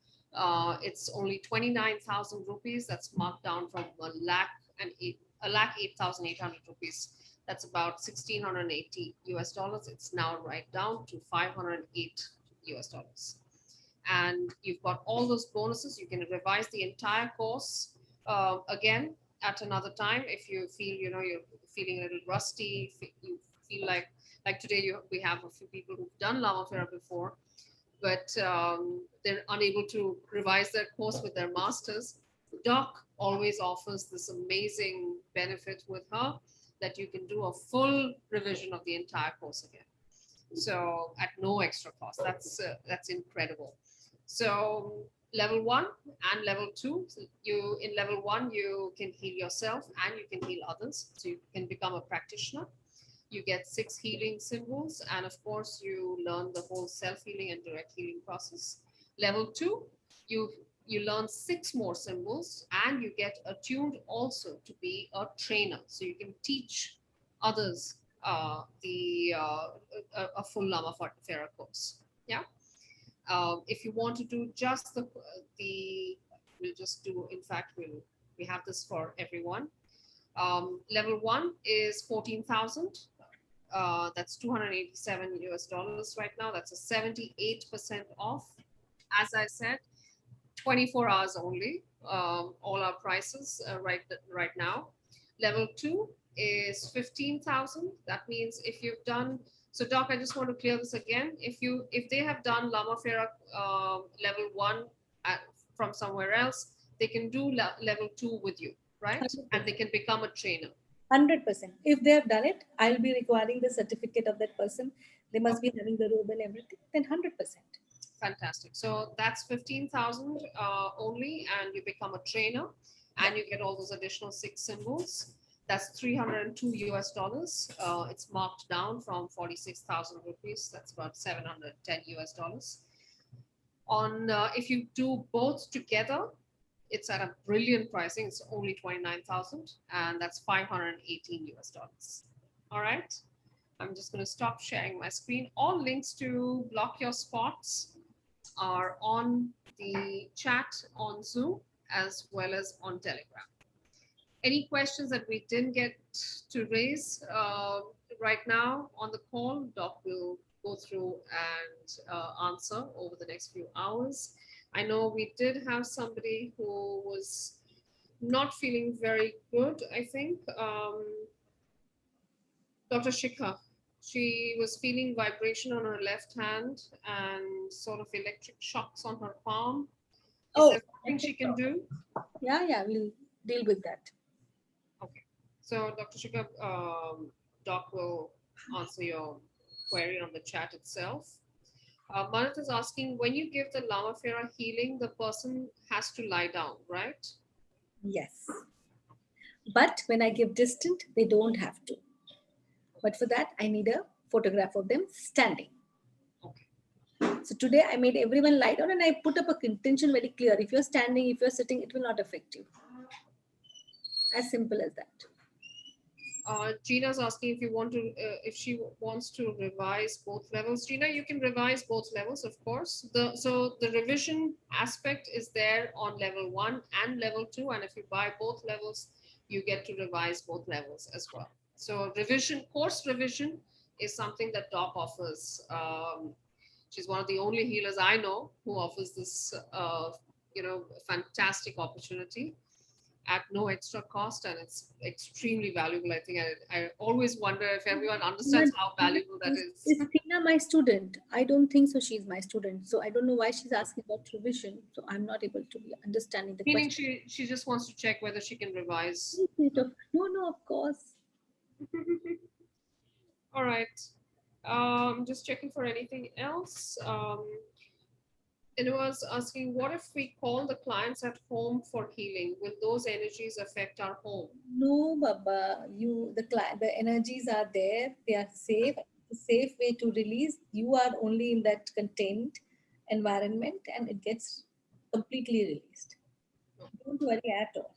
it's only 29,000 rupees. That's marked down from a lakh 8,800 rupees. That's about 1,680 US dollars. It's now right down to 508 US dollars. And you've got all those bonuses. You can revise the entire course again at another time if you feel you're feeling a little rusty. You feel like today we have a few people who've done Lama Fera before, but they're unable to revise their course with their masters. Doc always offers this amazing benefit with her that you can do a full revision of the entire course again, so at no extra cost. That's incredible. So level 1 and level 2, so in level 1 you can heal yourself and you can heal others, so you can become a practitioner. You get 6 healing symbols, and of course you learn the whole self-healing and direct healing process. Level 2, you learn 6 more symbols, and you get attuned also to be a trainer, so you can teach others a full Lama Fera course. Yeah. If you want to do just we'll just do, in fact, we have this for everyone. Level 1 is 14,000. That's 287 US dollars right now. That's a 78% off. As I said, 24 hours only. All our prices right now. Level 2 is 15,000. That means if you've done, so Doc, I just want to clear this again. If they have done Lama Fera level 1 from somewhere else, they can do level 2 with you, right? And they can become a trainer. 100%. If they have done it, I'll be requiring the certificate of that person. They must be having the robe and everything. Then 100%. Fantastic. So that's 15,000 only, and you become a trainer, and you get all those additional 6 symbols. That's 302 US dollars. It's marked down from 46,000 rupees. That's about 710 US dollars. On if you do both together, it's at a brilliant pricing. It's only 29,000, and that's 518 US dollars. All right. I'm just going to stop sharing my screen. All links to block your spots are on the chat on Zoom as well as on Telegram. Any questions that we didn't get to raise right now on the call, Doc will go through and answer over the next few hours. I know we did have somebody who was not feeling very good, I think. Dr. Shikha, she was feeling vibration on her left hand and sort of electric shocks on her palm. Is there something she can do? Yeah, we'll deal with that. Okay. So, Dr. Shikha, Doc will answer your query on the chat itself. Manat is asking, when you give the Lama Fera healing, the person has to lie down, right? Yes. But when I give distant, they don't have to. But for that, I need a photograph of them standing. Okay. So today I made everyone lie down and I put up a contention very clear. If you're standing, if you're sitting, it will not affect you. As simple as that. Gina's asking if you want to, if she wants to revise both levels. Gina, you can revise both levels, of course. So the revision aspect is there on level 1 and level 2, and if you buy both levels, you get to revise both levels as well. So revision, course revision, is something that Doc offers. She's one of the only healers I know who offers this, fantastic opportunity at no extra cost, and it's extremely valuable. I think I always wonder if everyone understands how valuable that is. Is Tina my student? I don't think so. She's my student. So I don't know why she's asking about revision. So I'm not able to be understanding the Meaning question. she just wants to check whether she can revise. No, of course. All right. Just checking for anything else. It was asking, what if we call the clients at home for healing? Will those energies affect our home? No, Baba. The energies are there. They are safe. The safe way to release. You are only in that contained environment, and it gets completely released. Don't worry at all.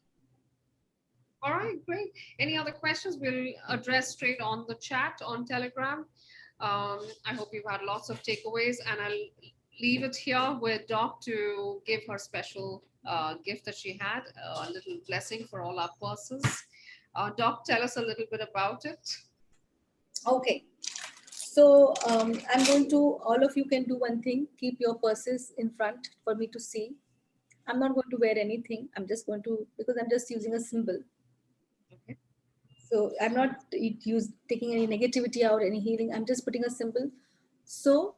All right, great. Any other questions? We'll address straight on the chat on Telegram. I hope you've had lots of takeaways, and I'll leave it here with Doc to give her special gift that she had, a little blessing for all our purses. Doc, tell us a little bit about it. Okay. So I'm going to, all of you can do one thing. Keep your purses in front for me to see. I'm not going to wear anything. I'm just going to, because I'm just using a symbol. Okay. So I'm not taking any negativity out, any healing. I'm just putting a symbol. So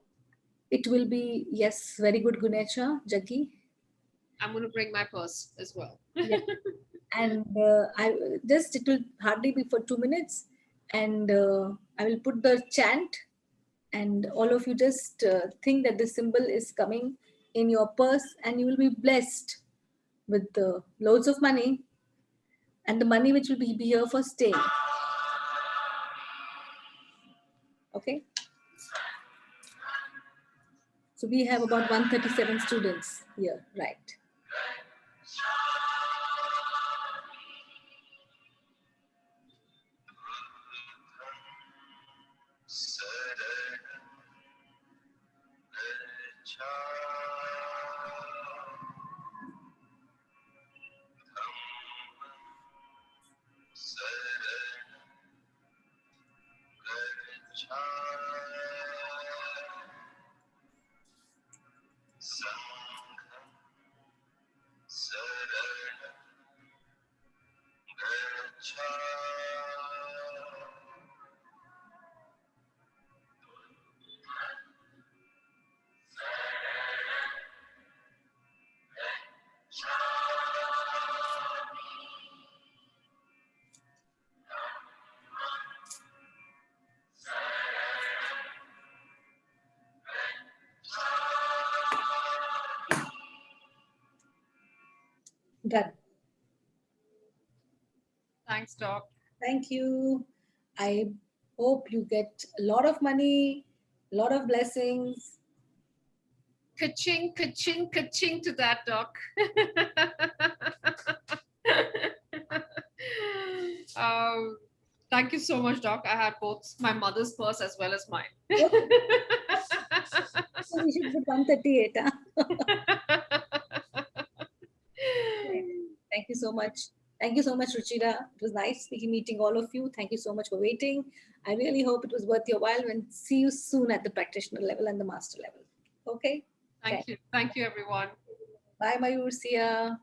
it will be, yes, very good, Gunecha, Jaggi. I'm going to bring my purse as well. Yeah. And it will hardly be for 2 minutes. And I will put the chant, and all of you just think that the symbol is coming in your purse, and you will be blessed with loads of money, and the money which will be here for staying. Okay. So we have about 137 students here, right? Done. Thanks, Doc. Thank you. I hope you get a lot of money, a lot of blessings. Ka-ching, ka-ching, ka-ching to that, Doc. Thank you so much, Doc. I had both my mother's purse as well as mine. So we should put 138. Huh? Thank you so much. Thank you so much, Ruchira. It was nice meeting all of you. Thank you so much for waiting. I really hope it was worth your while, and see you soon at the practitioner level and the master level. Okay? Thank you. Thank you, everyone. Bye, Mayur. See ya.